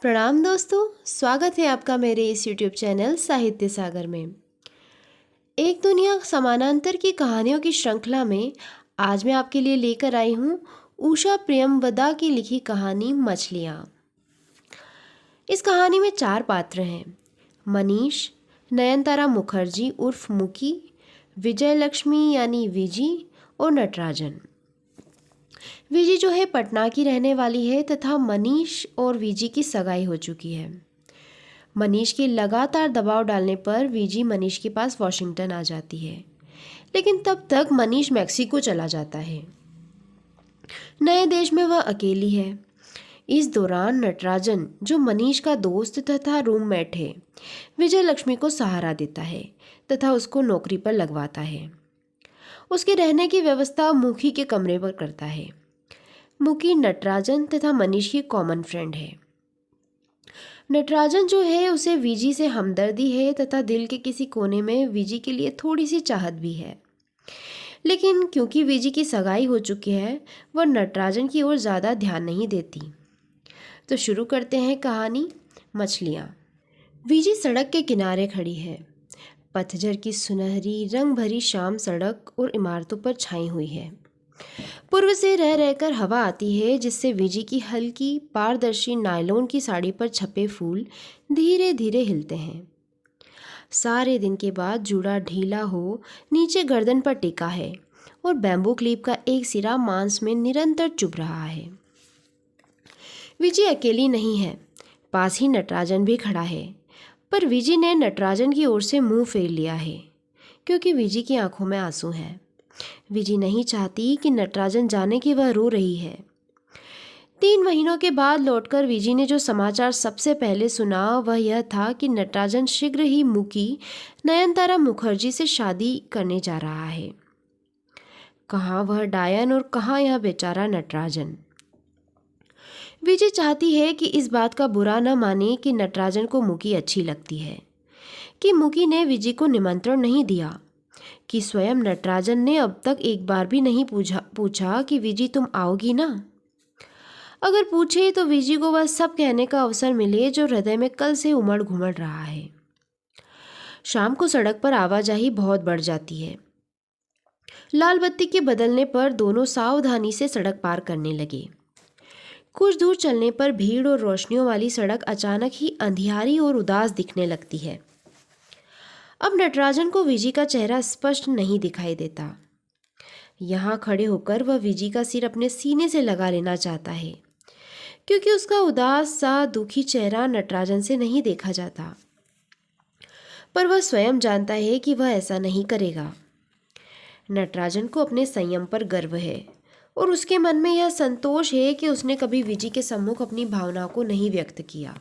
प्रणाम दोस्तों, स्वागत है आपका मेरे इस YouTube चैनल साहित्य सागर में। एक दुनिया समानांतर की कहानियों की श्रृंखला में आज मैं आपके लिए लेकर आई हूँ उषा प्रियमवदा की लिखी कहानी मछलियाँ। इस कहानी में 4 पात्र हैं: मनीष, नयनतारा मुखर्जी उर्फ मुकी, विजय लक्ष्मी यानी विजी और नटराजन। विजी जो है पटना की रहने वाली है तथा मनीष और विजी की सगाई हो चुकी है। मनीष के लगातार दबाव डालने पर विजी मनीष के पास वॉशिंगटन आ जाती है, लेकिन तब तक मनीष मैक्सिको चला जाता है। नए देश में वह अकेली है। इस दौरान नटराजन, जो मनीष का दोस्त तथा रूममेट है, विजय लक्ष्मी को सहारा देता है तथा उसको नौकरी पर लगवाता है। उसके रहने की व्यवस्था मुखी के कमरे पर करता है। मुखी नटराजन तथा मनीष की कॉमन फ्रेंड है। नटराजन जो है उसे विजी से हमदर्दी है तथा दिल के किसी कोने में विजी के लिए थोड़ी सी चाहत भी है, लेकिन क्योंकि विजी की सगाई हो चुकी है वह नटराजन की ओर ज़्यादा ध्यान नहीं देती। तो शुरू करते हैं कहानी मछलियाँ। विजी सड़क के किनारे खड़ी है। पतझड़ की सुनहरी रंग भरी शाम सड़क और इमारतों पर छाई हुई है। पूर्व से रह रहकर हवा आती है, जिससे विजी की हल्की पारदर्शी नायलॉन की साड़ी पर छपे फूल धीरे धीरे हिलते हैं। सारे दिन के बाद जूड़ा ढीला हो नीचे गर्दन पर टिका है और बैम्बू क्लिप का एक सिरा मांस में निरंतर चुभ रहा है। विजी अकेली नहीं है, पास ही नटराजन भी खड़ा है, पर विजी ने नटराजन की ओर से मुंह फेर लिया है क्योंकि विजी की आंखों में आंसू हैं। विजी नहीं चाहती कि नटराजन जाने कि वह रो रही है। 3 महीनों के बाद लौटकर विजी ने जो समाचार सबसे पहले सुना वह यह था कि नटराजन शीघ्र ही मुकी नयनतारा मुखर्जी से शादी करने जा रहा है। कहाँ वह डायन और कहाँ यह बेचारा नटराजन। विजी चाहती है कि इस बात का बुरा न माने कि नटराजन को मुकी अच्छी लगती है, कि मुकी ने विजी को निमंत्रण नहीं दिया, कि स्वयं नटराजन ने अब तक एक बार भी नहीं पूछा कि विजी तुम आओगी ना। अगर पूछे तो विजी को वह सब कहने का अवसर मिले जो हृदय में कल से उमड़ घुमड़ रहा है। शाम को सड़क पर आवाजाही बहुत बढ़ जाती है। लाल बत्ती के बदलने पर दोनों सावधानी से सड़क पार करने लगे। कुछ दूर चलने पर भीड़ और रोशनियों वाली सड़क अचानक ही अंधियारी और उदास दिखने लगती है। अब नटराजन को विजी का चेहरा स्पष्ट नहीं दिखाई देता। यहाँ खड़े होकर वह विजी का सिर अपने सीने से लगा लेना चाहता है, क्योंकि उसका उदास सा दुखी चेहरा नटराजन से नहीं देखा जाता। पर वह स्वयं जानता है कि वह ऐसा नहीं करेगा। नटराजन को अपने संयम पर गर्व है और उसके मन में यह संतोष है कि उसने कभी विजी के सम्मुख अपनी भावनाओं को नहीं व्यक्त किया।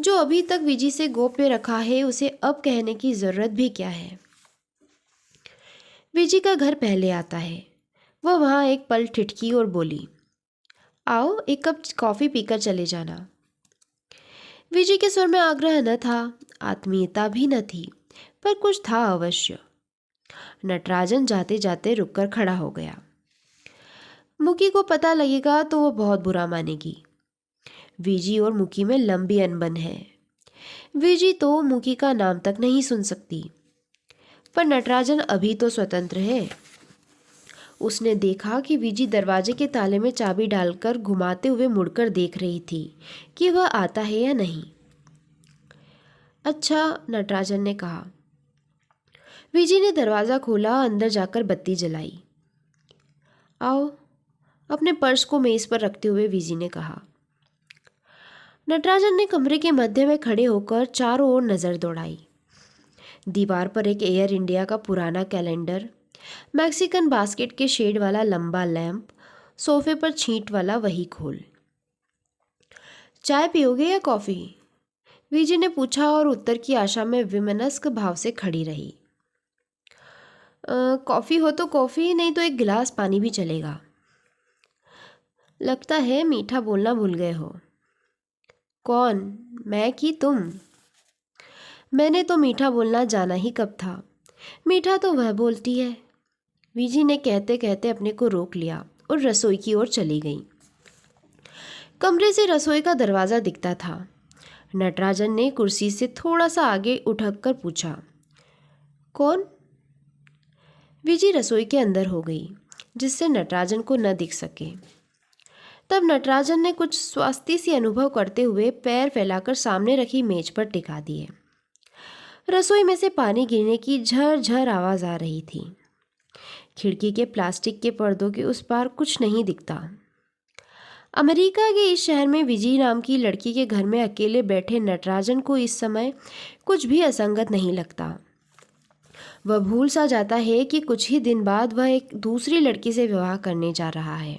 जो अभी तक विजी से गोप्य रखा है उसे अब कहने की जरूरत भी क्या है। विजी का घर पहले आता है। वह वहाँ एक पल ठिठकी और बोली, आओ एक कप कॉफ़ी पीकर चले जाना। विजी के स्वर में आग्रह न था, आत्मीयता भी न थी, पर कुछ था अवश्य। नटराजन जाते जाते रुककर खड़ा हो गया। मुकी को पता लगेगा तो वह बहुत बुरा मानेगी। विजी और मुकी में लंबी अनबन है। विजी तो मुकी का नाम तक नहीं सुन सकती, पर नटराजन अभी तो स्वतंत्र है। उसने देखा कि विजी दरवाजे के ताले में चाबी डालकर घुमाते हुए मुड़कर देख रही थी कि वह आता है या नहीं। अच्छा, नटराजन ने कहा। विजी ने दरवाज़ा खोला, अंदर जाकर बत्ती जलाई। आओ, अपने पर्स को मेज़ पर रखते हुए विजी ने कहा। नटराजन ने कमरे के मध्य में खड़े होकर चारों ओर नज़र दौड़ाई। दीवार पर एक एयर इंडिया का पुराना कैलेंडर, मैक्सिकन बास्केट के शेड वाला लंबा लैंप, सोफे पर छींट वाला वही खोल। चाय पियोगे या कॉफ़ी? विजी ने पूछा और उत्तर की आशा में विमनस्क भाव से खड़ी रही। कॉफ़ी हो तो कॉफ़ी, नहीं तो एक गिलास पानी भी चलेगा। लगता है मीठा बोलना भूल गए हो। कौन, मैं कि तुम? मैंने तो मीठा बोलना जाना ही कब था। मीठा तो वह बोलती है। विजी ने कहते कहते अपने को रोक लिया और रसोई की ओर चली गई। कमरे से रसोई का दरवाज़ा दिखता था। नटराजन ने कुर्सी से थोड़ा सा आगे उठकर पूछा, कौन? विजी रसोई के अंदर हो गई, जिससे नटराजन को न दिख सके। तब नटराजन ने कुछ स्वास्थ्य सी अनुभव करते हुए पैर फैलाकर सामने रखी मेज पर टिका दिए। रसोई में से पानी गिरने की झरझर आवाज़ आ रही थी। खिड़की के प्लास्टिक के पर्दों के उस पार कुछ नहीं दिखता। अमेरिका के इस शहर में विजी नाम की लड़की के घर में अकेले बैठे नटराजन को इस समय कुछ भी असंगत नहीं लगता। वह भूल सा जाता है कि कुछ ही दिन बाद वह एक दूसरी लड़की से विवाह करने जा रहा है।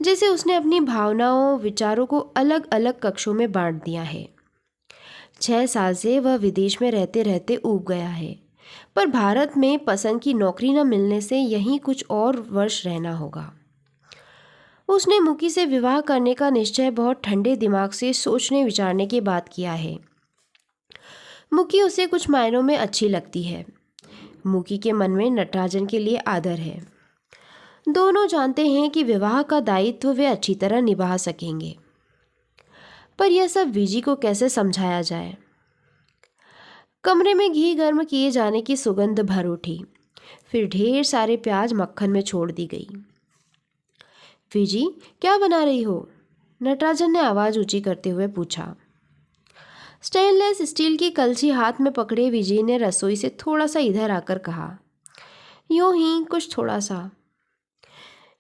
जैसे उसने अपनी भावनाओं, विचारों को अलग अलग कक्षों में बांट दिया है। 6 साल से वह विदेश में रहते रहते ऊब गया है, पर भारत में पसंद की नौकरी न मिलने से यहीं कुछ और वर्ष रहना होगा। उसने मुकी से विवाह करने का निश्चय बहुत ठंडे दिमाग से सोचने विचारने के बाद किया है। मुकी उसे कुछ मायनों में अच्छी लगती है। मुकी के मन में नटराजन के लिए आदर है। दोनों जानते हैं कि विवाह का दायित्व वे अच्छी तरह निभा सकेंगे। पर यह सब विजी को कैसे समझाया जाए? कमरे में घी गर्म किए जाने की सुगंध भर उठी। फिर ढेर सारे प्याज मक्खन में छोड़ दी गई। विजी, क्या बना रही हो? नटराजन ने आवाज़ ऊंची करते हुए पूछा। स्टेनलेस स्टील की कलछी हाथ में पकड़े विजय ने रसोई से थोड़ा सा इधर आकर कहा, यूं ही कुछ थोड़ा सा।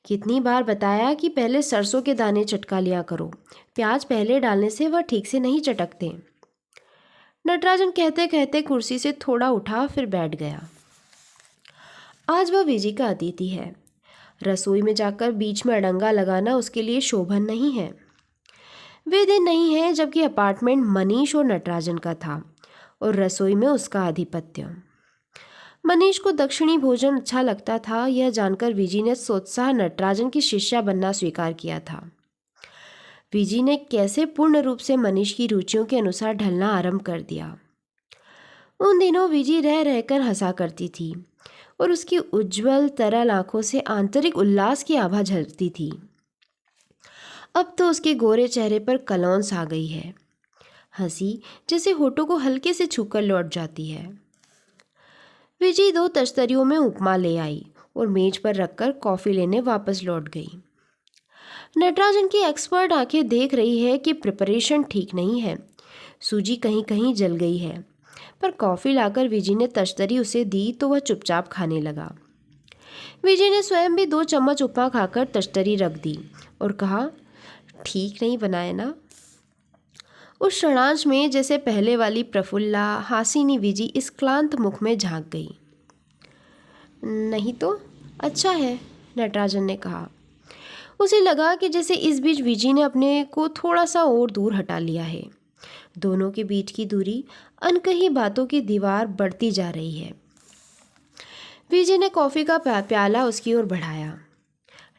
कितनी बार बताया कि पहले सरसों के दाने चटका लिया करो, प्याज पहले डालने से वह ठीक से नहीं चटकते। नटराजन कहते कहते कुर्सी से थोड़ा उठा, फिर बैठ गया। आज वह विजी का अतिथि है। रसोई में जाकर बीच में अड़ंगा लगाना उसके लिए शोभन नहीं है। वे दिन नहीं है जबकि अपार्टमेंट मनीष और नटराजन का था और रसोई में उसका आधिपत्य। मनीष को दक्षिणी भोजन अच्छा लगता था, यह जानकर विजी ने सोत्साह नटराजन की शिष्या बनना स्वीकार किया था। विजी ने कैसे पूर्ण रूप से मनीष की रुचियों के अनुसार ढलना आरंभ कर दिया। उन दिनों विजी रह रहकर हंसा करती थी और उसकी उज्जवल तरल आंखों से आंतरिक उल्लास की आभा झलकती थी। अब तो उसके गोरे चेहरे पर कलौंस आ गई है। हंसी जैसे होठों को हल्के से छूकर लौट जाती है। विजी 2 तश्तरियों में उपमा ले आई और मेज पर रखकर कॉफ़ी लेने वापस लौट गई। नटराजन की एक्सपर्ट आंखें देख रही है कि प्रिपरेशन ठीक नहीं है, सूजी कहीं कहीं जल गई है, पर कॉफ़ी लाकर विजी ने तश्तरी उसे दी तो वह चुपचाप खाने लगा। विजी ने स्वयं भी 2 चम्मच उपमा खाकर तश्तरी रख दी और कहा, ठीक नहीं बनाए ना? उस क्षणांश में जैसे पहले वाली प्रफुल्ला हासिनी विजी इस क्लांत मुख में झांक गई। नहीं तो अच्छा है, नटराजन ने कहा। उसे लगा कि जैसे इस बीच विजी ने अपने को थोड़ा सा और दूर हटा लिया है। दोनों के बीच की दूरी अनकही बातों की दीवार बढ़ती जा रही है। विजी ने कॉफ़ी का प्याला उसकी ओर बढ़ाया।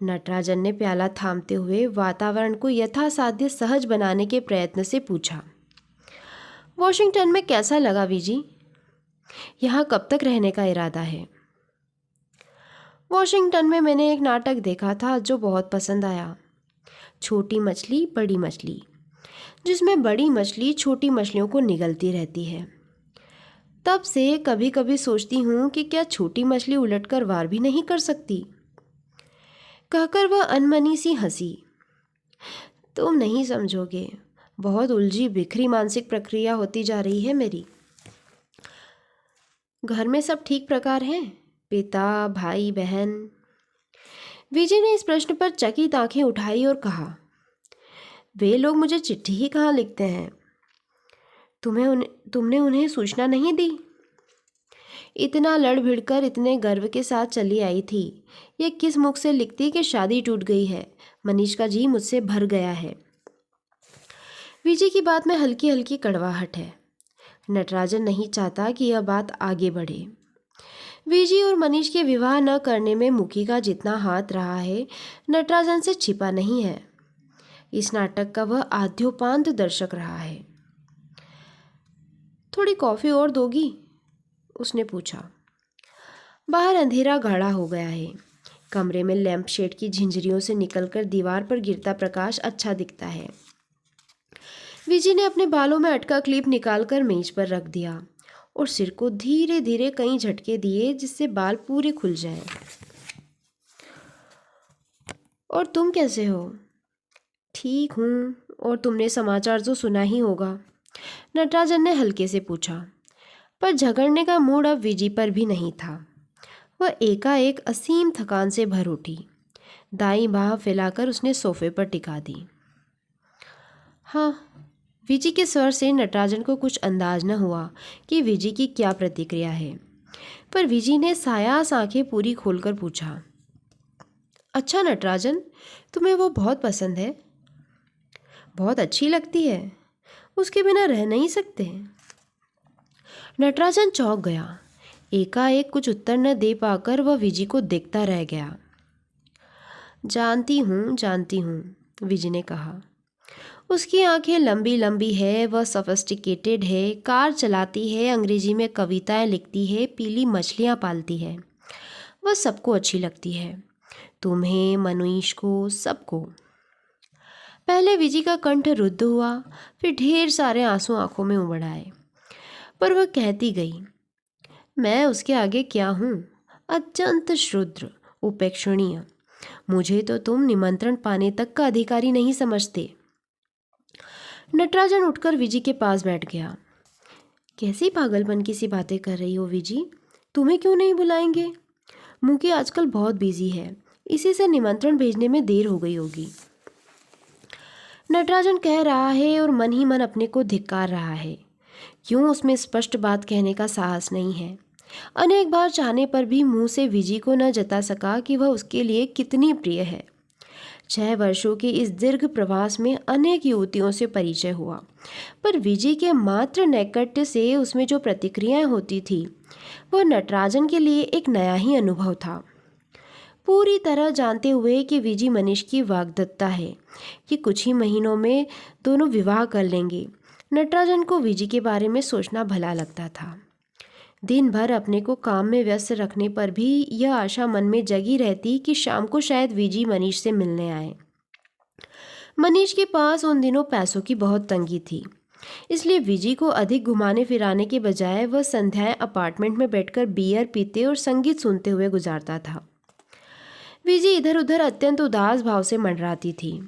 नटराजन ने प्याला थामते हुए वातावरण को यथासाध्य सहज बनाने के प्रयत्न से पूछा, वॉशिंगटन में कैसा लगा विजी? यहाँ कब तक रहने का इरादा है? वॉशिंगटन में मैंने एक नाटक देखा था जो बहुत पसंद आया, छोटी मछली बड़ी मछली, जिसमें बड़ी मछली छोटी मछलियों को निगलती रहती है। तब से कभी कभी सोचती हूँ कि क्या छोटी मछली उलटकर वार भी नहीं कर सकती। कहकर वह अनमनी सी हंसी। तुम नहीं समझोगे, बहुत उलझी बिखरी मानसिक प्रक्रिया होती जा रही है मेरी। घर में सब ठीक प्रकार हैं? पिता, भाई, बहन? विजय ने इस प्रश्न पर चकित आंखें उठाई और कहा, वे लोग मुझे चिट्ठी ही कहाँ लिखते हैं। तुमने उन्हें सूचना नहीं दी? इतना लड़ भिड़कर इतने गर्व के साथ चली आई थी, ये किस मुख से लिखती कि शादी टूट गई है, मनीष का जी मुझसे भर गया है। विजय की बात में हल्की हल्की कड़वाहट है। नटराजन नहीं चाहता कि यह बात आगे बढ़े। विजय और मनीष के विवाह न करने में मुकी का जितना हाथ रहा है, नटराजन से छिपा नहीं है। इस नाटक का वह आद्योपांत दर्शक रहा है। थोड़ी कॉफ़ी और दोगी? उसने पूछा। बाहर अंधेरा गाढ़ा हो गया है। कमरे में लैंप शेड की झिंझरियों से निकलकर दीवार पर गिरता प्रकाश अच्छा दिखता है। विजी ने अपने बालों में अटका क्लिप निकालकर मेज पर रख दिया और सिर को धीरे धीरे कई झटके दिए जिससे बाल पूरे खुल जाएं। और तुम कैसे हो? ठीक हूँ। और तुमने समाचार तो सुना ही होगा, नटराजन ने हल्के से पूछा। पर झगड़ने का मूड अब विजी पर भी नहीं था। वह एकाएक असीम थकान से भर उठी। दाईं बाह फैलाकर उसने सोफे पर टिका दी। हाँ, विजी के स्वर से नटराजन को कुछ अंदाज न हुआ कि विजी की क्या प्रतिक्रिया है। पर विजी ने सायास आंखें पूरी खोलकर पूछा, अच्छा नटराजन, तुम्हें वो बहुत पसंद है? बहुत अच्छी लगती है, उसके बिना रह नहीं सकते। नटराजन चौंक गया। एकाएक कुछ उत्तर न दे पाकर वह विजी को देखता रह गया। जानती हूँ, विजी ने कहा। उसकी आंखें लंबी लंबी है, वह सोफिस्टिकेटेड है, कार चलाती है, अंग्रेजी में कविताएं लिखती है, पीली मछलियाँ पालती है। वह सबको अच्छी लगती है, तुम्हें, मनीष को, सबको। पहले विजी का कंठ रुद्ध हुआ, फिर ढेर सारे आंसू आंखों में उमड़ आए। पर वह कहती गई, मैं उसके आगे क्या हूँ? अत्यंत क्षुद्र, उपेक्षणीय। मुझे तो तुम निमंत्रण पाने तक का अधिकारी नहीं समझते। नटराजन उठकर विजी के पास बैठ गया। कैसी पागलपन की सी बातें कर रही हो विजी? तुम्हें क्यों नहीं बुलाएंगे? मुकी आजकल बहुत बिजी है, इसी से निमंत्रण भेजने में देर हो गई होगी। नटराजन कह रहा है और मन ही मन अपने को धिक्कार रहा है। क्यों उसमें स्पष्ट बात कहने का साहस नहीं है। अनेक बार चाहने पर भी मुंह से विजी को न जता सका कि वह उसके लिए कितनी प्रिय है। 6 वर्षों के इस दीर्घ प्रवास में अनेक युवतियों से परिचय हुआ, पर विजी के मात्र नैकट्य से उसमें जो प्रतिक्रियाएं होती थी वह नटराजन के लिए एक नया ही अनुभव था। पूरी तरह जानते हुए कि विजी मनीष की वाग्दत्ता है कि कुछ ही महीनों में दोनों विवाह कर लेंगे, नटराजन को विजी के बारे में सोचना भला लगता था। दिन भर अपने को काम में व्यस्त रखने पर भी यह आशा मन में जगी रहती कि शाम को शायद विजी मनीष से मिलने आए। मनीष के पास उन दिनों पैसों की बहुत तंगी थी, इसलिए विजी को अधिक घुमाने फिराने के बजाय वह संध्याएं अपार्टमेंट में बैठकर बियर पीते और संगीत सुनते हुए गुजारता था। विजी इधर उधर अत्यंत उदास भाव से मंडराती थी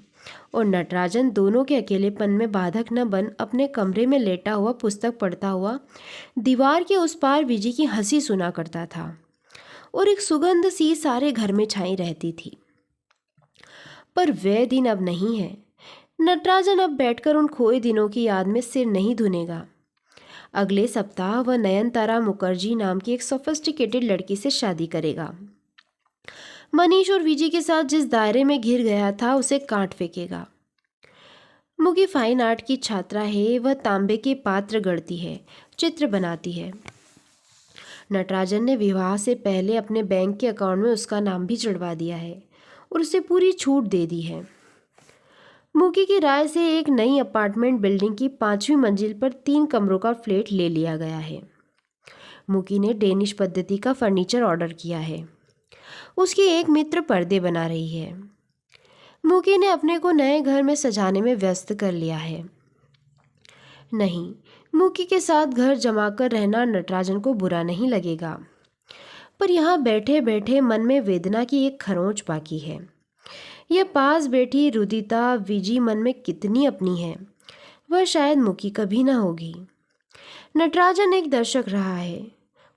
और नटराजन दोनों के अकेलेपन में बाधक न बन अपने कमरे में लेटा हुआ पुस्तक पढ़ता हुआ दीवार के उस पार विजी की हंसी सुना करता था और एक सुगंध सी सारे घर में छाई रहती थी। पर वह दिन अब नहीं है। नटराजन अब बैठकर उन खोए दिनों की याद में सिर नहीं धुनेगा। अगले सप्ताह वह नयनतारा मुखर्जी नाम की एक सोफिस्टिकेटेड लड़की से शादी करेगा। मनीष और विजी के साथ जिस दायरे में घिर गया था उसे काट फेंकेगा। मुगी फाइन आर्ट की छात्रा है, वह तांबे के पात्र गढ़ती है, चित्र बनाती है। नटराजन ने विवाह से पहले अपने बैंक के अकाउंट में उसका नाम भी चढ़वा दिया है और उसे पूरी छूट दे दी है। मुकी की राय से एक नई अपार्टमेंट बिल्डिंग की 5वीं मंजिल पर 3 कमरों का फ्लैट ले लिया गया है। मुकी ने डेनिश पद्धति का फर्नीचर ऑर्डर किया है। उसकी एक मित्र पर्दे बना रही है। मुकी ने अपने को नए घर में सजाने में व्यस्त कर लिया है। नहीं, मुकी के साथ घर जमाकर रहना नटराजन को बुरा नहीं लगेगा, पर यहाँ बैठे बैठे मन में वेदना की एक खरोंच बाकी है। यह पास बैठी रुदिता विजी मन में कितनी अपनी है, वह शायद मुकी कभी ना होगी। नटराजन एक दर्शक रहा है,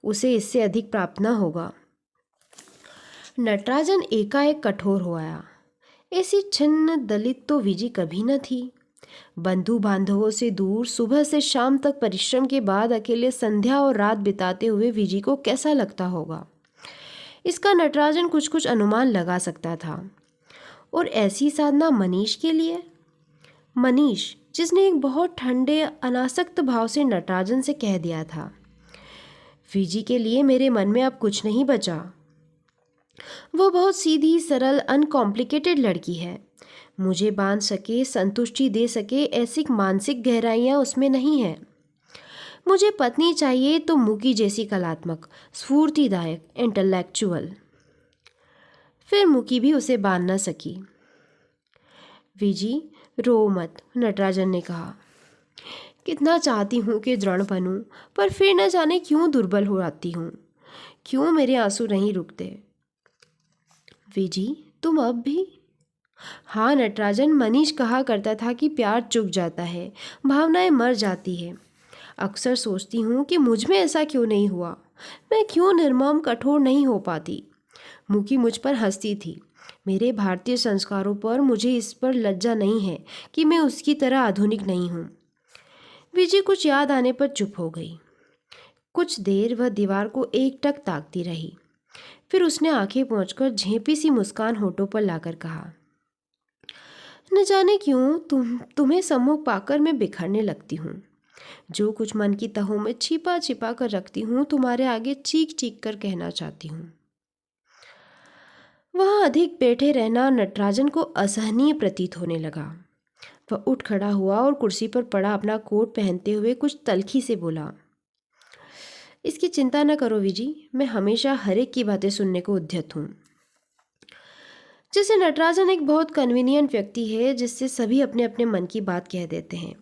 उसे इससे अधिक प्राप्त न होगा। नटराजन एकाएक कठोर हो आया। ऐसी छिन्न दलित तो विजी कभी न थी। बंधु बांधवों से दूर सुबह से शाम तक परिश्रम के बाद अकेले संध्या और रात बिताते हुए विजी को कैसा लगता होगा, इसका नटराजन कुछ कुछ अनुमान लगा सकता था। और ऐसी साधना मनीष के लिए, मनीष जिसने एक बहुत ठंडे अनासक्त भाव से नटराजन से कह दिया था, विजी के लिए मेरे मन में अब कुछ नहीं बचा। वह बहुत सीधी सरल अनकॉम्प्लिकेटेड लड़की है, मुझे बांध सके, संतुष्टि दे सके ऐसी मानसिक गहराइयाँ उसमें नहीं है। मुझे पत्नी चाहिए तो मुकी जैसी कलात्मक, स्फूर्तिदायक, इंटेलेक्चुअल। फिर मुकी भी उसे बांध न सकी। विजी, रो मत, नटराजन ने कहा। कितना चाहती हूँ कि दृढ़ बनूं, पर फिर न जाने क्यों दुर्बल हो आती हूँ। क्यों मेरे आंसू नहीं रुकते। विजी, तुम अब भी? हाँ नटराजन, मनीष कहा करता था कि प्यार चुक जाता है, भावनाएं मर जाती है। अक्सर सोचती हूँ कि मुझ में ऐसा क्यों नहीं हुआ। मैं क्यों निर्मम कठोर नहीं हो पाती। मुकी मुझ पर हंसती थी। मेरे भारतीय संस्कारों पर मुझे इस पर लज्जा नहीं है कि मैं उसकी तरह आधुनिक नहीं हूँ। विजय कुछ याद आने पर चुप हो गई। कुछ देर वह दीवार को एकटक ताकती रही। फिर उसने आंखें पोंछकर झेंपी सी मुस्कान होठों पर लाकर कहा, न जाने क्यों तुम्हें सम्मुख पाकर मैं बिखरने लगती हूँ। जो कुछ मन की तहों में छिपा छिपा कर रखती हूँ, तुम्हारे आगे चीख चीख कर कहना चाहती हूँ। वहाँ अधिक बैठे रहना नटराजन को असहनीय प्रतीत होने लगा। वह उठ खड़ा हुआ और कुर्सी पर पड़ा अपना कोट पहनते हुए कुछ तल्खी से बोला, इसकी चिंता न करो विजी, मैं हमेशा हर एक की बातें सुनने को उद्यत हूँ। जैसे नटराजन एक बहुत कन्वीनियंट व्यक्ति है जिससे सभी अपने अपने मन की बात कह देते हैं,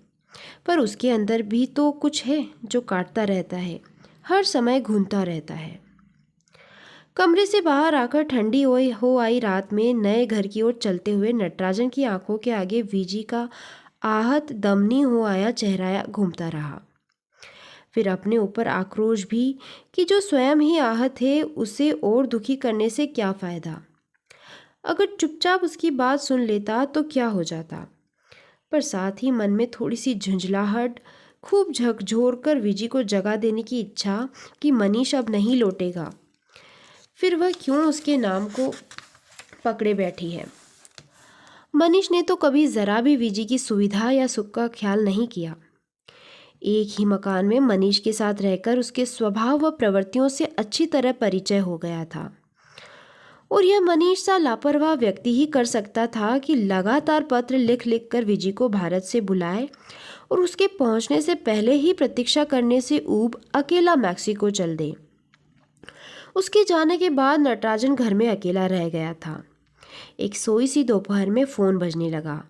पर उसके अंदर भी तो कुछ है जो काटता रहता है, हर समय घूमता रहता है। कमरे से बाहर आकर ठंडी हो आई रात में नए घर की ओर चलते हुए नटराजन की आंखों के आगे विजी का आहत दमनी हो आया चेहरा घूमता रहा। फिर अपने ऊपर आक्रोश भी कि जो स्वयं ही आहत है उसे और दुखी करने से क्या फायदा। अगर चुपचाप उसकी बात सुन लेता तो क्या हो जाता। पर साथ ही मन में थोड़ी सी झुंझलाहट, खूब झकझोर कर विजी को जगा देने की इच्छा कि मनीष अब नहीं लौटेगा। फिर वह क्यों उसके नाम को पकड़े बैठी है। मनीष ने तो कभी जरा भी विजी की सुविधा या सुख का ख्याल नहीं किया। एक ही मकान में मनीष के साथ रहकर उसके स्वभाव व प्रवृत्तियों से अच्छी तरह परिचय हो गया था, और यह मनीष सा लापरवाह व्यक्ति ही कर सकता था कि लगातार पत्र लिख लिख कर विजी को भारत से बुलाए और उसके पहुंचने से पहले ही प्रतीक्षा करने से ऊब अकेला मैक्सिको चल दे। उसके जाने के बाद नटराजन घर में अकेला रह गया था। एक सोई सी दोपहर में फोन बजने लगा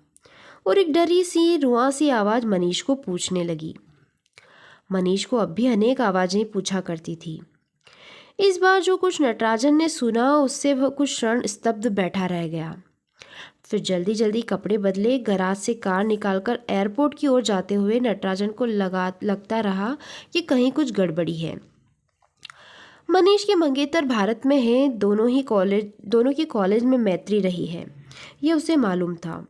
और एक डरी सी रुआं सी आवाज मनीष को पूछने लगी। मनीष को अब भी अनेक आवाजें पूछा करती थी। इस बार जो कुछ नटराजन ने सुना उससे वह कुछ क्षण स्तब्ध बैठा रह गया। फिर जल्दी जल्दी कपड़े बदले गराज से कार निकालकर एयरपोर्ट की ओर जाते हुए नटराजन को लगता रहा कि कहीं कुछ गड़बड़ी है। मनीष के मंगेतर भारत में हैं, दोनों की कॉलेज में मैत्री रही है, यह उसे मालूम था,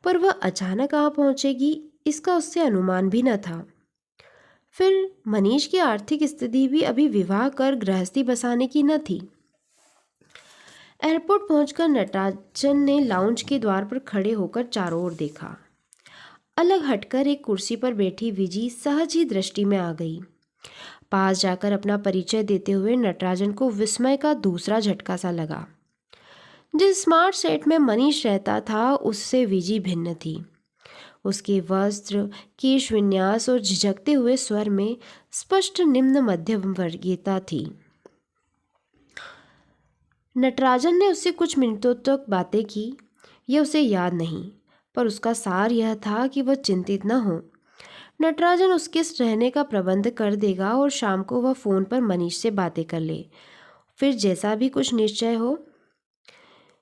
पर वह अचानक कहाँ पहुंचेगी इसका उससे अनुमान भी न था। फिर मनीष की आर्थिक स्थिति भी अभी विवाह कर गृहस्थी बसाने की न थी। एयरपोर्ट पहुंचकर नटराजन ने लाउंज के द्वार पर खड़े होकर चारों ओर देखा। अलग हटकर एक कुर्सी पर बैठी विजी सहज ही दृष्टि में आ गई। पास जाकर अपना परिचय देते हुए नटराजन को विस्मय का दूसरा झटका सा लगा। जिस स्मार्ट सेट में मनीष रहता था उससे विजी भिन्न थी। उसके वस्त्र, केश विन्यास और झिझकते हुए स्वर में स्पष्ट निम्न मध्यम वर्गीयता थी। नटराजन ने उससे कुछ मिनटों तक बातें की। यह उसे याद नहीं, पर उसका सार यह था कि वह चिंतित न हो। नटराजन उसके रहने का प्रबंध कर देगा और शाम को वह फ़ोन पर मनीष से बातें कर ले, फिर जैसा भी कुछ निश्चय हो।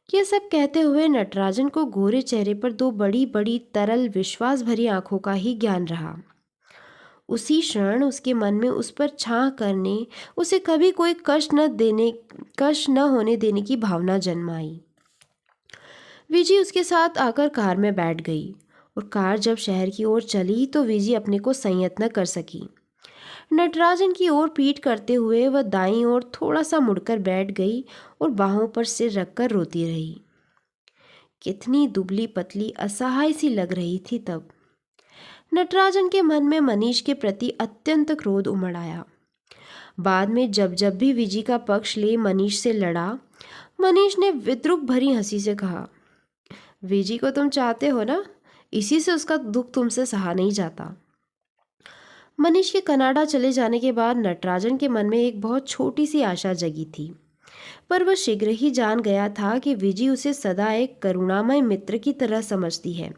यह सब कहते हुए नटराजन को गोरे चेहरे पर दो बड़ी बड़ी तरल विश्वास भरी आंखों का ही ज्ञान रहा। उसी क्षण उसके मन में उस पर छां करने, उसे कभी कोई कष्ट न होने देने की भावना जन्म आई। विजी उसके साथ आकर कार में बैठ गई और कार जब शहर की ओर चली तो विजी अपने को संयत न कर सकी। नटराजन की ओर पीठ करते हुए वह दाईं ओर थोड़ा सा मुड़कर बैठ गई और बाहों पर सिर रखकर रोती रही। कितनी दुबली पतली असहाय सी लग रही थी तब। नटराजन के मन में मनीष के प्रति अत्यंत क्रोध उमड़ आया। बाद में जब जब भी विजी का पक्ष ले मनीष से लड़ा, मनीष ने विद्रूप भरी हंसी से कहा, विजी को तुम चाहते हो ना, इसी से उसका दुख तुमसे सहा नहीं जाता। मनीष के कनाडा चले जाने के बाद नटराजन के मन में एक बहुत छोटी सी आशा जगी थी। पर वह शीघ्र ही जान गया था कि विजी उसे सदा एक करुणामय मित्र की तरह समझती है।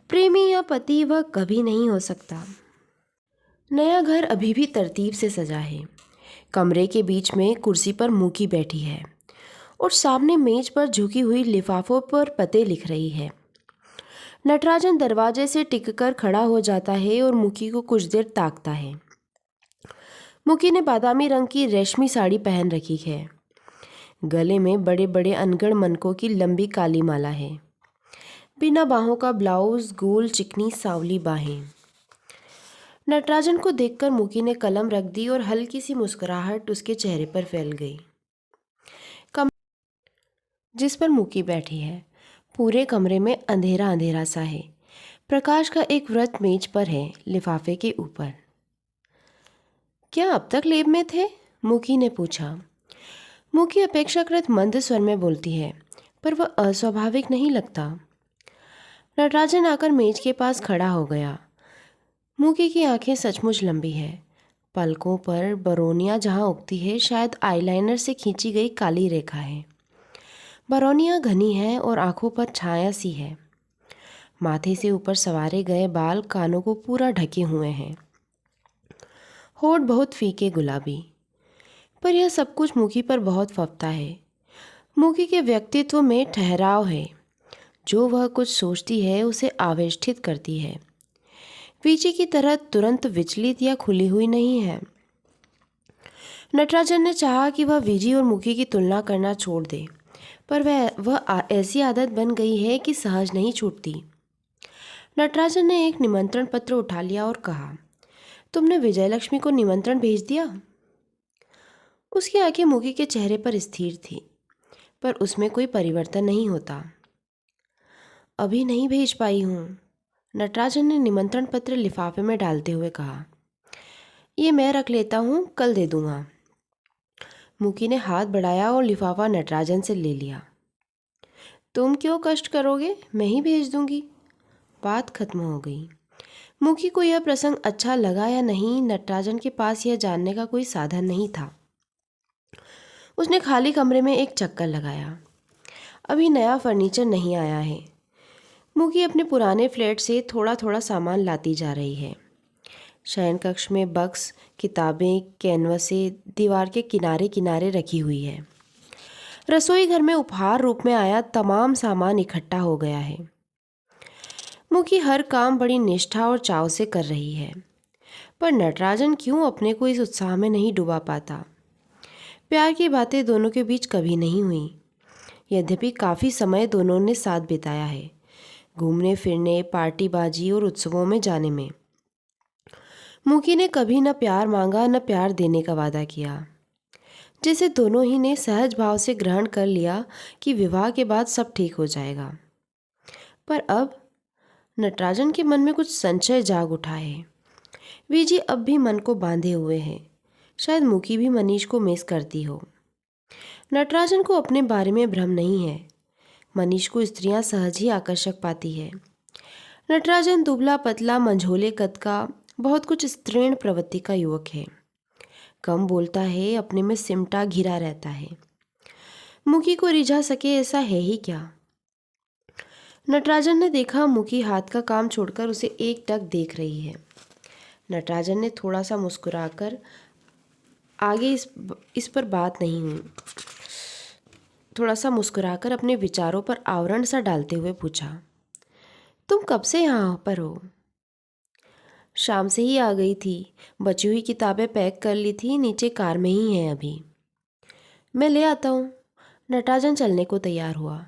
प्रेमी या पति वह कभी नहीं हो सकता। नया घर अभी भी तरतीब से सजा है। कमरे के बीच में कुर्सी पर मूकी बैठी है और सामने मेज पर झुकी हुई लिफाफों पर पते लिख रही है। नटराजन दरवाजे से टिककर खड़ा हो जाता है और मूकी को कुछ देर ताकता है। मूकी ने बादामी रंग की रेशमी साड़ी पहन रखी है। गले में बड़े बड़े अनगढ़ मनकों की लंबी काली माला है। बिना बाहों का ब्लाउज, गोल चिकनी सांवली बाहें। नटराजन को देखकर मूकी ने कलम रख दी और हल्की सी मुस्कुराहट उसके चेहरे पर फैल गई। जिस पर मूकी बैठी है, पूरे कमरे में अंधेरा अंधेरा सा है। प्रकाश का एक वृत्त मेज पर है, लिफाफे के ऊपर। क्या अब तक लेब में थे? मूकी ने पूछा। मूकी अपेक्षाकृत मंद स्वर में बोलती है, पर वह अस्वाभाविक नहीं लगता। नटराजन आकर मेज के पास खड़ा हो गया। मूकी की आंखें सचमुच लंबी है। पलकों पर बरौनियां जहाँ उगती है, शायद आईलाइनर से खींची गई काली रेखा है। बरौनियां घनी है और आंखों पर छाया सी है। माथे से ऊपर सवारे गए बाल कानों को पूरा ढके हुए हैं। होठ बहुत फीके गुलाबी। पर यह सब कुछ मूकी पर बहुत फबता है। मूकी के व्यक्तित्व में ठहराव है। जो वह कुछ सोचती है उसे आवेष्टित करती है। वीजी की तरह तुरंत विचलित या खुली हुई नहीं है। नटराजन ने चाहा कि वह वीजी और मूकी की तुलना करना छोड़ दे, पर वह ऐसी आदत बन गई है कि सहज नहीं छूटती। नटराजन ने एक निमंत्रण पत्र उठा लिया और कहा, तुमने विजयलक्ष्मी को निमंत्रण भेज दिया? उसकी आंखें मूकी के चेहरे पर स्थिर थी, पर उसमें कोई परिवर्तन नहीं होता। अभी नहीं भेज पाई हूँ, नटराजन ने निमंत्रण पत्र लिफाफे में डालते हुए कहा। ये मैं रख लेता हूँ, कल दे दूँगा। मूकी ने हाथ बढ़ाया और लिफाफा नटराजन से ले लिया। तुम क्यों कष्ट करोगे, मैं ही भेज दूँगी। बात खत्म हो गई। मूकी को यह प्रसंग अच्छा लगा या नहीं, नटराजन के पास यह जानने का कोई साधन नहीं था। उसने खाली कमरे में एक चक्कर लगाया। अभी नया फर्नीचर नहीं आया है। मूकी अपने पुराने फ्लैट से थोड़ा थोड़ा सामान लाती जा रही है। शयन कक्ष में बक्स, किताबें, कैनवसें दीवार के किनारे किनारे रखी हुई है। रसोई घर में उपहार रूप में आया तमाम सामान इकट्ठा हो गया है। मूकी हर काम बड़ी निष्ठा और चाव से कर रही है, पर नटराजन क्यों अपने को इस उत्साह में नहीं डुबा पाता। प्यार की बातें दोनों के बीच कभी नहीं हुई, यद्यपि काफ़ी समय दोनों ने साथ बिताया है, घूमने फिरने, पार्टीबाजी और उत्सवों में जाने में। मूकी ने कभी न प्यार मांगा न प्यार देने का वादा किया। जैसे दोनों ही ने सहज भाव से ग्रहण कर लिया कि विवाह के बाद सब ठीक हो जाएगा। पर अब नटराजन के मन में कुछ संशय जाग उठा है। वीजी अब भी मन को बांधे हुए हैं। शायद मूकी भी मनीष को मिस करती हो। नटराजन को अपने बारे में भ्रम नहीं है। मनीष को स्त्रियां सहज ही आकर्षक पाती है। नटराजन दुबला पतला मंझोले कद का, बहुत कुछ स्त्रीण प्रवृत्ति का युवक है। कम बोलता है, अपने में सिमटा घिरा रहता है। मूकी को रिझा सके ऐसा है ही क्या। नटराजन ने देखा मूकी हाथ का काम छोड़कर उसे एकटक देख रही है। नटराजन ने थोड़ा सा मुस्कुराकर, आगे इस पर बात नहीं हुई, थोड़ा सा मुस्कुराकर अपने विचारों पर आवरण सा डालते हुए पूछा, तुम कब से यहाँ पर हो? शाम से ही आ गई थी। बची हुई किताबें पैक कर ली थी, नीचे कार में ही हैं अभी। मैं ले आता हूँ। नटराजन चलने को तैयार हुआ।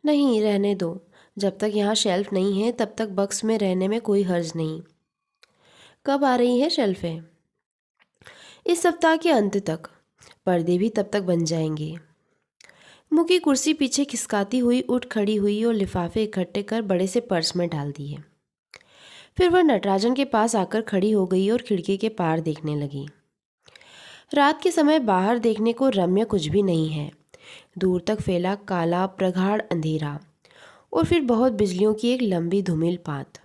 नहीं, रहने दो। जब तक यहाँ शेल्फ नहीं है तब तक बक्स में रहने में कोई हर्ज नहीं। कब आ रही है शेल्फें? इस सप्ताह के अंत तक। पर्दे भी तब तक बन जाएंगे। मूकी कुर्सी पीछे खिसकाती हुई उठ खड़ी हुई और लिफाफे इकट्ठे कर बड़े से पर्स में डाल दिए। फिर वह नटराजन के पास आकर खड़ी हो गई और खिड़की के पार देखने लगी। रात के समय बाहर देखने को रम्य कुछ भी नहीं है। दूर तक फैला काला प्रगाढ़ अंधेरा और फिर बहुत बिजलियों की एक लंबी धूमिल पात।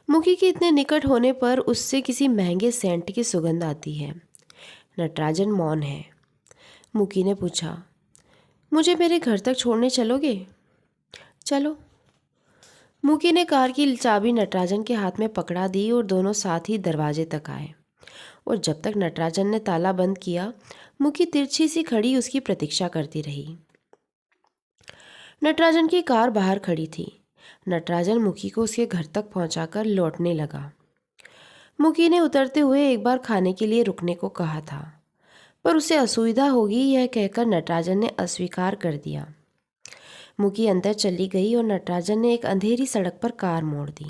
मूकी के इतने निकट होने पर उससे किसी महंगे सेंट की सुगंध आती है। नटराजन मौन है। मुकी ने पूछा। मुझे मेरे घर तक छोड़ने चलोगे? चलो। मुकी ने कार की चाबी नटराजन के हाथ में पकड़ा दी और दोनों साथ ही दरवाजे तक आए। और जब तक नटराजन ने ताला बंद किया, मुकी तिरछी सी खड़ी उसकी प्रतीक्षा करती रही। नटराजन की कार बाहर खड़ी थी। नटराजन मुकी को उसके घर तक पहुंचाकर लौटने लगा। मुकी ने उतरते हुए एक बार खाने के लिए रुकने को कहा था, पर उसे असुविधा होगी यह कहकर नटराजन ने अस्वीकार कर दिया। मुकी अंदर चली गई और नटराजन ने एक अंधेरी सड़क पर कार मोड़ दी।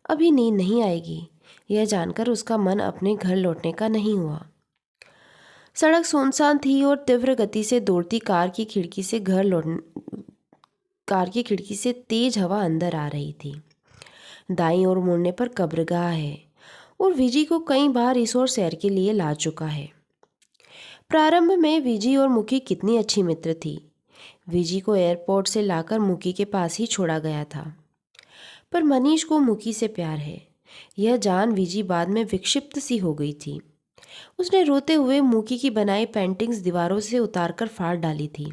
अभी नींद नहीं आएगी, यह जानकर उसका मन अपने घर लौटने का नहीं हुआ। सड़क सुनसान थी और तीव्र गति से दौड़ती कार की खिड़की से तेज हवा अंदर आ रही थी। दाईं ओर मुड़ने पर कब्रगाह है और विजी को कई बार इस ओर सैर के लिए ला चुका है। प्रारंभ में विजी और मुकी कितनी अच्छी मित्र थी। विजी को एयरपोर्ट से लाकर मुकी के पास ही छोड़ा गया था, पर मनीष को मुकी से प्यार है, यह जान विजी बाद में विक्षिप्त सी हो गई थी। उसने रोते हुए मुकी की बनाई पेंटिंग्स दीवारों से उतारकर फाड़ डाली थी।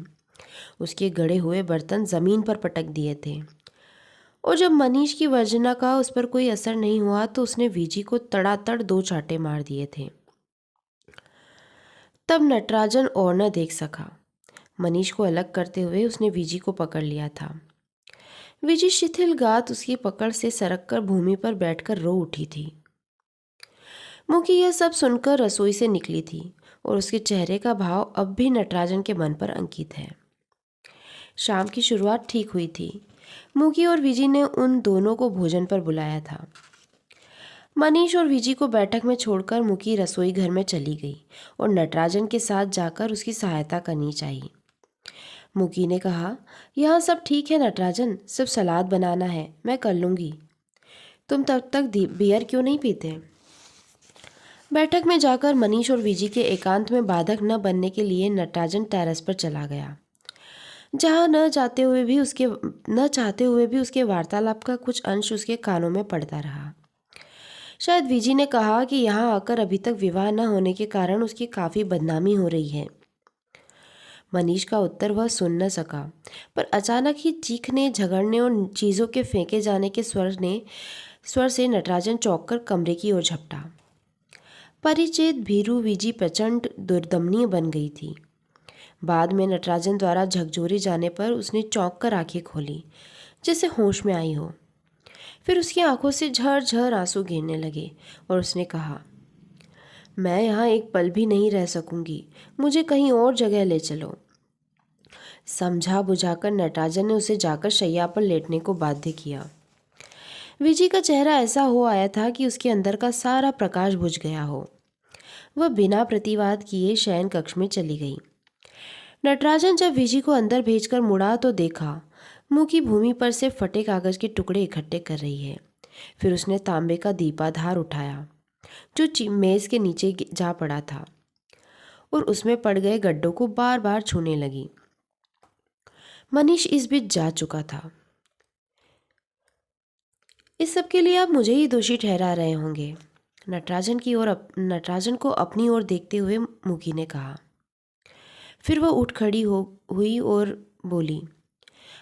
उसके गड़े हुए बर्तन जमीन पर पटक दिए थे। और जब मनीष की वर्जना का उस पर कोई असर नहीं हुआ तो उसने विजी को तड़ातड़ 2 चांटे मार दिए थे। तब नटराजन और न देख सका। मनीष को अलग करते हुए उसने विजी को पकड़ लिया था। विजी शिथिल गात उसकी पकड़ से सरक कर भूमि पर बैठकर रो उठी थी। मुकी यह सब सुनकर रसोई से निकली थी और उसके चेहरे का भाव अब भी नटराजन के मन पर अंकित है। शाम की शुरुआत ठीक हुई थी। मुकी और विजी ने उन दोनों को भोजन पर बुलाया था। मनीष और विजी को बैठक में छोड़कर मुकी रसोई घर में चली गई और नटराजन के साथ जाकर उसकी सहायता करनी चाहिए। मुकी ने कहा, यहाँ सब ठीक है नटराजन, सिर्फ सलाद बनाना है, मैं कर लूँगी। तुम तब तक बियर क्यों नहीं पीते? बैठक में जाकर मनीष और विजी के एकांत में बाधक न बनने के लिए नटराजन टेरेस पर चला गया, जहाँ न चाहते हुए भी उसके वार्तालाप का कुछ अंश उसके कानों में पड़ता रहा। शायद विजी ने कहा कि यहाँ आकर अभी तक विवाह न होने के कारण उसकी काफ़ी बदनामी हो रही है। मनीष का उत्तर वह सुन न सका, पर अचानक ही चीखने, झगड़ने और चीज़ों के फेंके जाने के स्वर से नटराजन चौंक कर कमरे की ओर झपटा। परिचित भीरू विजी प्रचंड दुर्दमनीय बन गई थी। बाद में नटराजन द्वारा झकझोरे जाने पर उसने चौंक कर आंखें खोली, जैसे होश में आई हो। फिर उसकी आंखों से झरझर आंसू गिरने लगे और उसने कहा, मैं यहाँ एक पल भी नहीं रह सकूंगी, मुझे कहीं और जगह ले चलो। समझा बुझाकर नटराजन ने उसे जाकर शैया पर लेटने को बाध्य किया। विजी का चेहरा ऐसा हो आया था कि उसके अंदर का सारा प्रकाश बुझ गया हो। वह बिना प्रतिवाद किए शयन कक्ष में चली गई। नटराजन जब विजी को अंदर भेजकर मुड़ा तो देखा मुकी भूमि पर से फटे कागज के टुकड़े इकट्ठे कर रही है। फिर उसने तांबे का दीपाधार उठाया जो मेज के नीचे जा पड़ा था और उसमें पड़ गए गड्ढों को बार बार छूने लगी। मनीष इस बीच जा चुका था। इस सब के लिए आप मुझे ही दोषी ठहरा रहे होंगे, नटराजन को अपनी ओर देखते हुए मुकी ने कहा। फिर वह उठ खड़ी हुई और बोली,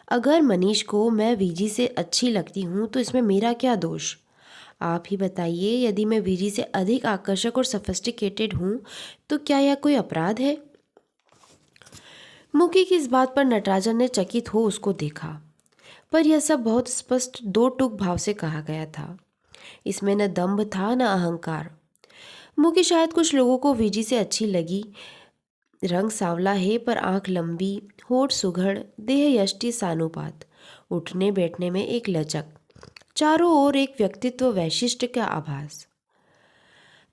अगर मनीष को मैं विजी से अच्छी लगती हूँ तो इसमें मेरा क्या दोष? आप ही बताइए, यदि मैं विजी से अधिक आकर्षक और सफिस्टिकेटेड हूँ तो क्या यह कोई अपराध है? मुकी की इस बात पर नटराजन ने चकित हो उसको देखा, पर यह सब बहुत स्पष्ट 2 टूक भाव से कहा गया था। इसमें न दंभ था न अहंकार। मुकी शायद कुछ लोगों को विजी से अच्छी लगी। रंग सांवला है पर आंख लंबी, होठ सुघड़, देह यष्टि सानुपात, उठने बैठने में एक लचक, चारों ओर एक व्यक्तित्व वैशिष्ट का आभास।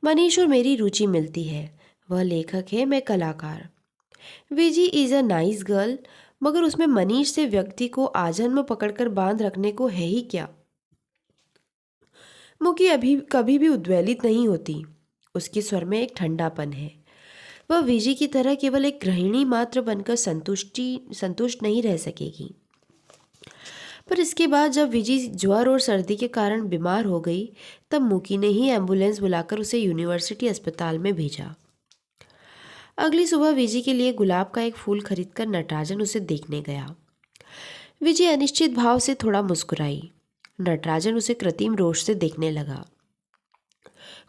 मनीष और मेरी रुचि मिलती है। वह लेखक है, मैं कलाकार। विजी इज अ नाइस गर्ल, मगर उसमें मनीष से व्यक्ति को आजन्म पकड़कर बांध रखने को है ही क्या? मुकी अभी कभी भी उद्वेलित नहीं होती। उसके स्वर में एक ठंडापन है। वह विजी की तरह केवल एक गृहिणी मात्र बनकर संतुष्ट नहीं रह सकेगी। पर इसके बाद जब विजी ज्वर और सर्दी के कारण बीमार हो गई, तब मुकी ने ही एम्बुलेंस बुलाकर उसे यूनिवर्सिटी अस्पताल में भेजा। अगली सुबह विजी के लिए गुलाब का एक फूल खरीदकर नटराजन उसे देखने गया। विजी अनिश्चित भाव से थोड़ा मुस्कुराई। नटराजन उसे कृत्रिम रोष से देखने लगा।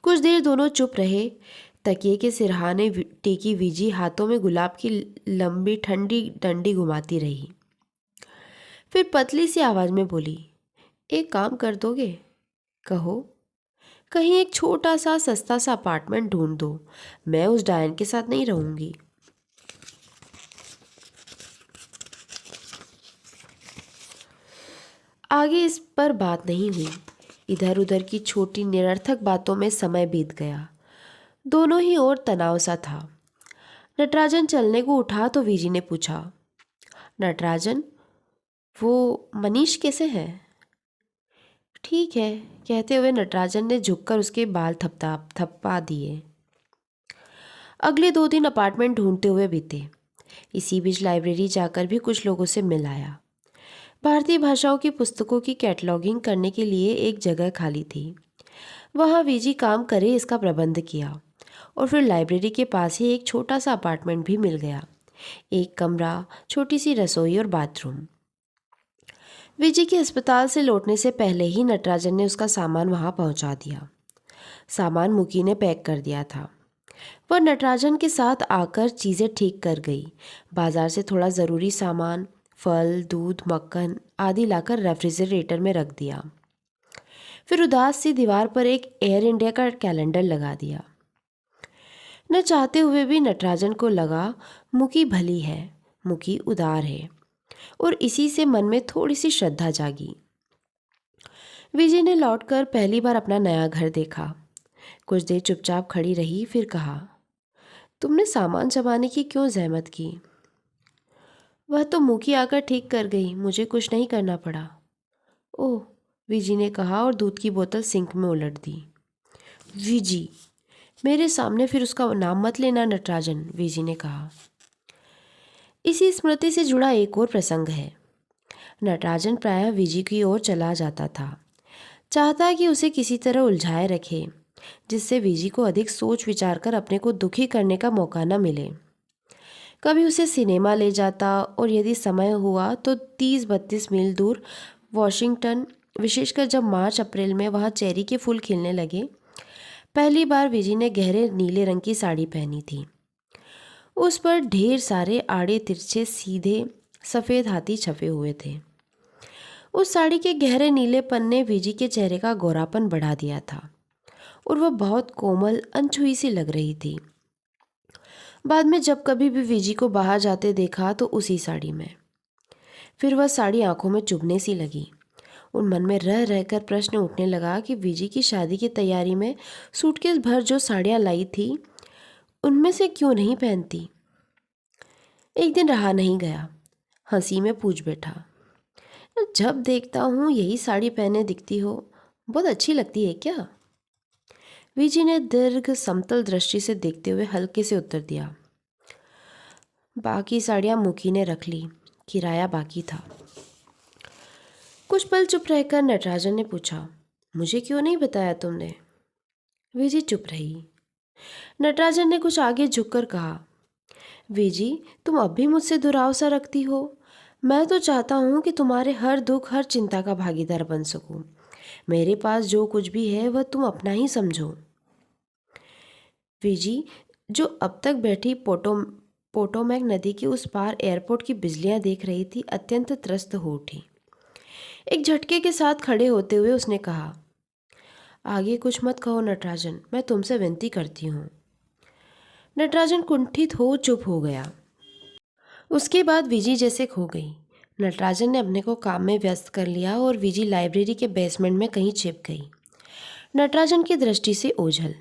कुछ देर दोनों चुप रहे। तकिए के सिरहाने टेकी विजी हाथों में गुलाब की लंबी ठंडी डंडी घुमाती रही। फिर पतली सी आवाज में बोली, एक काम कर दोगे? कहो। कहीं एक छोटा सा सस्ता सा अपार्टमेंट ढूंढ दो। मैं उस डायन के साथ नहीं रहूंगी। आगे इस पर बात नहीं हुई। इधर उधर की छोटी निरर्थक बातों में समय बीत गया। दोनों ही ओर तनाव सा था। नटराजन चलने को उठा तो वीजी ने पूछा, नटराजन, वो मनीष कैसे है? ठीक है, कहते हुए नटराजन ने झुककर उसके बाल थपा दिए। अगले 2 दिन अपार्टमेंट ढूंढते हुए बीते। इसी बीच लाइब्रेरी जाकर भी कुछ लोगों से मिल आया। भारतीय भाषाओं की पुस्तकों की कैटलॉगिंग करने के लिए एक जगह खाली थी। वहाँ वीजी काम करे इसका प्रबंध किया और फिर लाइब्रेरी के पास ही एक छोटा सा अपार्टमेंट भी मिल गया। एक कमरा, छोटी सी रसोई और बाथरूम। विजय के अस्पताल से लौटने से पहले ही नटराजन ने उसका सामान वहां पहुंचा दिया। सामान मुकी ने पैक कर दिया था। वह नटराजन के साथ आकर चीज़ें ठीक कर गई। बाजार से थोड़ा ज़रूरी सामान, फल, दूध, मक्खन आदि लाकर रेफ्रिजरेटर में रख दिया। फिर उदास सी दीवार पर एक एयर इंडिया का कैलेंडर लगा दिया। न चाहते हुए भी नटराजन को लगा मुकी भली है, मुकी उदार है, और इसी से मन में थोड़ी सी श्रद्धा जागी। विजय ने लौटकर पहली बार अपना नया घर देखा। कुछ देर चुपचाप खड़ी रही, फिर कहा, तुमने सामान जमाने की क्यों जहमत की? वह तो मुकी आकर ठीक कर गई, मुझे कुछ नहीं करना पड़ा। ओह, विजय ने कहा और दूध की बोतल सिंक में उलट दी। विजय, मेरे सामने फिर उसका नाम मत लेना नटराजन, विजय ने कहा। इसी स्मृति से जुड़ा एक और प्रसंग है। नटराजन प्रायः विजय की ओर चला जाता था, चाहता कि उसे किसी तरह उलझाए रखे, जिससे विजय को अधिक सोच विचार कर अपने को दुखी करने का मौका न मिले। कभी उसे सिनेमा ले जाता और यदि समय हुआ तो 30-32 मील दूर वॉशिंगटन, विशेषकर जब मार्च अप्रैल में वहाँ चेरी के फूल खिलने लगे। पहली बार विजय ने गहरे नीले रंग की साड़ी पहनी थी। उस पर ढेर सारे आड़े तिरछे सीधे सफ़ेद हाथी छपे हुए थे। उस साड़ी के गहरे नीलेपन ने विजय के चेहरे का गोरापन बढ़ा दिया था और वह बहुत कोमल, अनछुई सी लग रही थी। बाद में जब कभी भी विजय को बाहर जाते देखा तो उसी साड़ी में। फिर वह साड़ी आंखों में चुभने सी लगी और मन में रह रहकर प्रश्न उठने लगा कि विजय की शादी की तैयारी में सूटकेस भर जो साड़ियाँ लाई थी, उनमें से क्यों नहीं पहनती। एक दिन रहा नहीं गया, हंसी में पूछ बैठा, जब देखता हूँ यही साड़ी पहने दिखती हो, बहुत अच्छी लगती है क्या? विजय ने दीर्घ समतल दृष्टि से देखते हुए हल्के से उत्तर दिया, बाकी साड़ियाँ मुखी ने रख ली, किराया बाकी था। कुछ पल चुप रहकर नटराजन ने पूछा, मुझे क्यों नहीं बताया तुमने? विजय चुप रही। नटराजन ने कुछ आगे झुककर कहा, विजय, तुम अब भी मुझसे दुराव सा रखती हो। मैं तो चाहता हूँ कि तुम्हारे हर दुख, हर चिंता का भागीदार बन सकूँ। मेरे पास जो कुछ भी है वह तुम अपना ही समझो। विजय, जो अब तक बैठी पोटोमैक नदी के उस पार एयरपोर्ट की बिजलियां देख रही थी, अत्यंत त्रस्त हो उठी। एक झटके के साथ खड़े होते हुए उसने कहा, आगे कुछ मत कहो नटराजन, मैं तुमसे विनती करती हूँ। नटराजन कुंठित हो चुप हो गया। उसके बाद विजय जैसे खो गई। नटराजन ने अपने को काम में व्यस्त कर लिया और विजय लाइब्रेरी के बेसमेंट में कहीं छिप गई, नटराजन की दृष्टि से ओझल।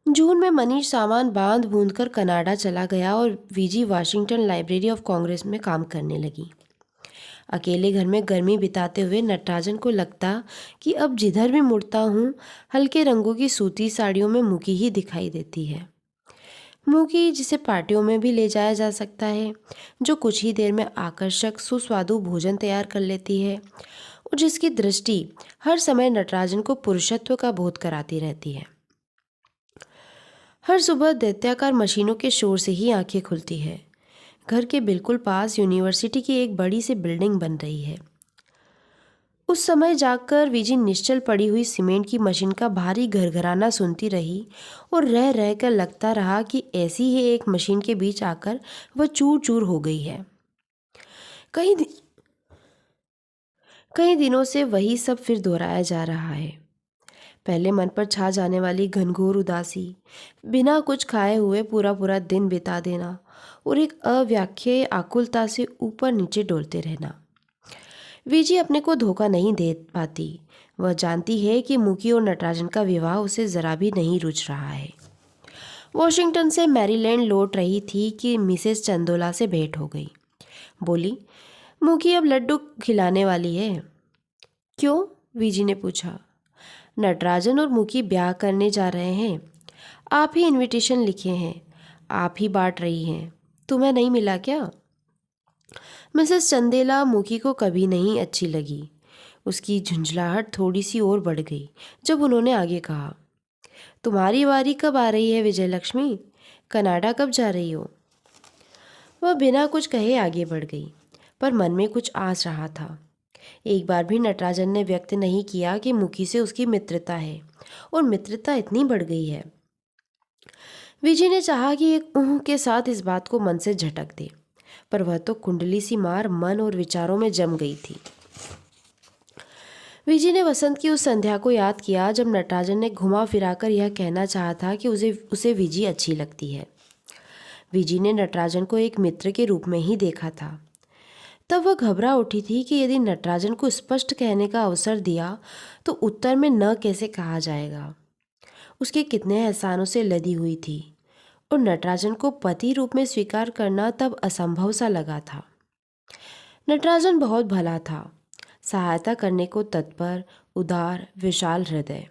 जून में मनीष सामान बांध बूंद कर कनाडा चला गया और विजय वाशिंगटन लाइब्रेरी ऑफ कांग्रेस में काम करने लगी। अकेले घर में गर्मी बिताते हुए नटराजन को लगता कि अब जिधर भी मुड़ता हूँ हल्के रंगों की सूती साड़ियों में मुकी ही दिखाई देती है। मुकी जिसे पार्टियों में भी ले जाया जा सकता है, जो कुछ ही देर में आकर्षक सुस्वादु भोजन तैयार कर लेती है और जिसकी दृष्टि हर समय नटराजन को पुरुषत्व का बोध कराती रहती है। हर सुबह दैत्याकार मशीनों के शोर से ही आंखें खुलती है। घर के बिल्कुल पास यूनिवर्सिटी की एक बड़ी सी बिल्डिंग बन रही है। उस समय जागकर विजी निश्चल पड़ी हुई सीमेंट की मशीन का भारी घरघराना सुनती रही और रह रह कर लगता रहा कि ऐसी ही एक मशीन के बीच आकर वह चूर चूर हो गई है। कई दि, कई दिनों से वही सब फिर दोहराया जा रहा है। पहले मन पर छा जाने वाली घनघोर उदासी, बिना कुछ खाए हुए पूरा पूरा दिन बिता देना और एक अव्याख्येय आकुलता से ऊपर नीचे डोलते रहना। वीजी अपने को धोखा नहीं दे पाती। वह जानती है कि मुकी और नटराजन का विवाह उसे जरा भी नहीं रुच रहा है। वॉशिंगटन से मैरीलैंड लौट रही थी कि मिसेस चंदोला से भेंट हो गई। बोली, मुकी अब लड्डू खिलाने वाली है। क्यों? वीजी ने पूछा। नटराजन और मुकी ब्याह करने जा रहे हैं। आप ही इनविटेशन लिखे हैं, आप ही बांट रही हैं। तुम्हें नहीं मिला क्या? मिसेस चंदेला मुकी को कभी नहीं अच्छी लगी। उसकी झुंझलाहट थोड़ी सी और बढ़ गई जब उन्होंने आगे कहा, तुम्हारी बारी कब आ रही है विजय लक्ष्मी? कनाडा कब जा रही हो? वह बिना कुछ कहे आगे बढ़ गई, पर मन में कुछ आस रहा था। एक बार भी नटराजन ने व्यक्त नहीं किया कि मुकी से उसकी मित्रता है, और मित्रता इतनी बढ़ गई है। विजय ने चाहा कि एक ऊह के साथ इस बात को मन से झटक दे, पर वह तो कुंडली सी मार मन और विचारों में जम गई थी। विजय ने वसंत की उस संध्या को याद किया जब नटराजन ने घुमा फिराकर यह कहना चाहा था कि उसे विजय अच्छी लगती है। विजय ने नटराजन को एक मित्र के रूप में ही देखा था। तब वह घबरा उठी थी कि यदि नटराजन को स्पष्ट कहने का अवसर दिया तो उत्तर में न कैसे कहा जाएगा। उसके कितने एहसानों से लदी हुई थी और नटराजन को पति रूप में स्वीकार करना तब असंभव सा लगा था। नटराजन बहुत भला था, सहायता करने को तत्पर, उदार, विशाल हृदय।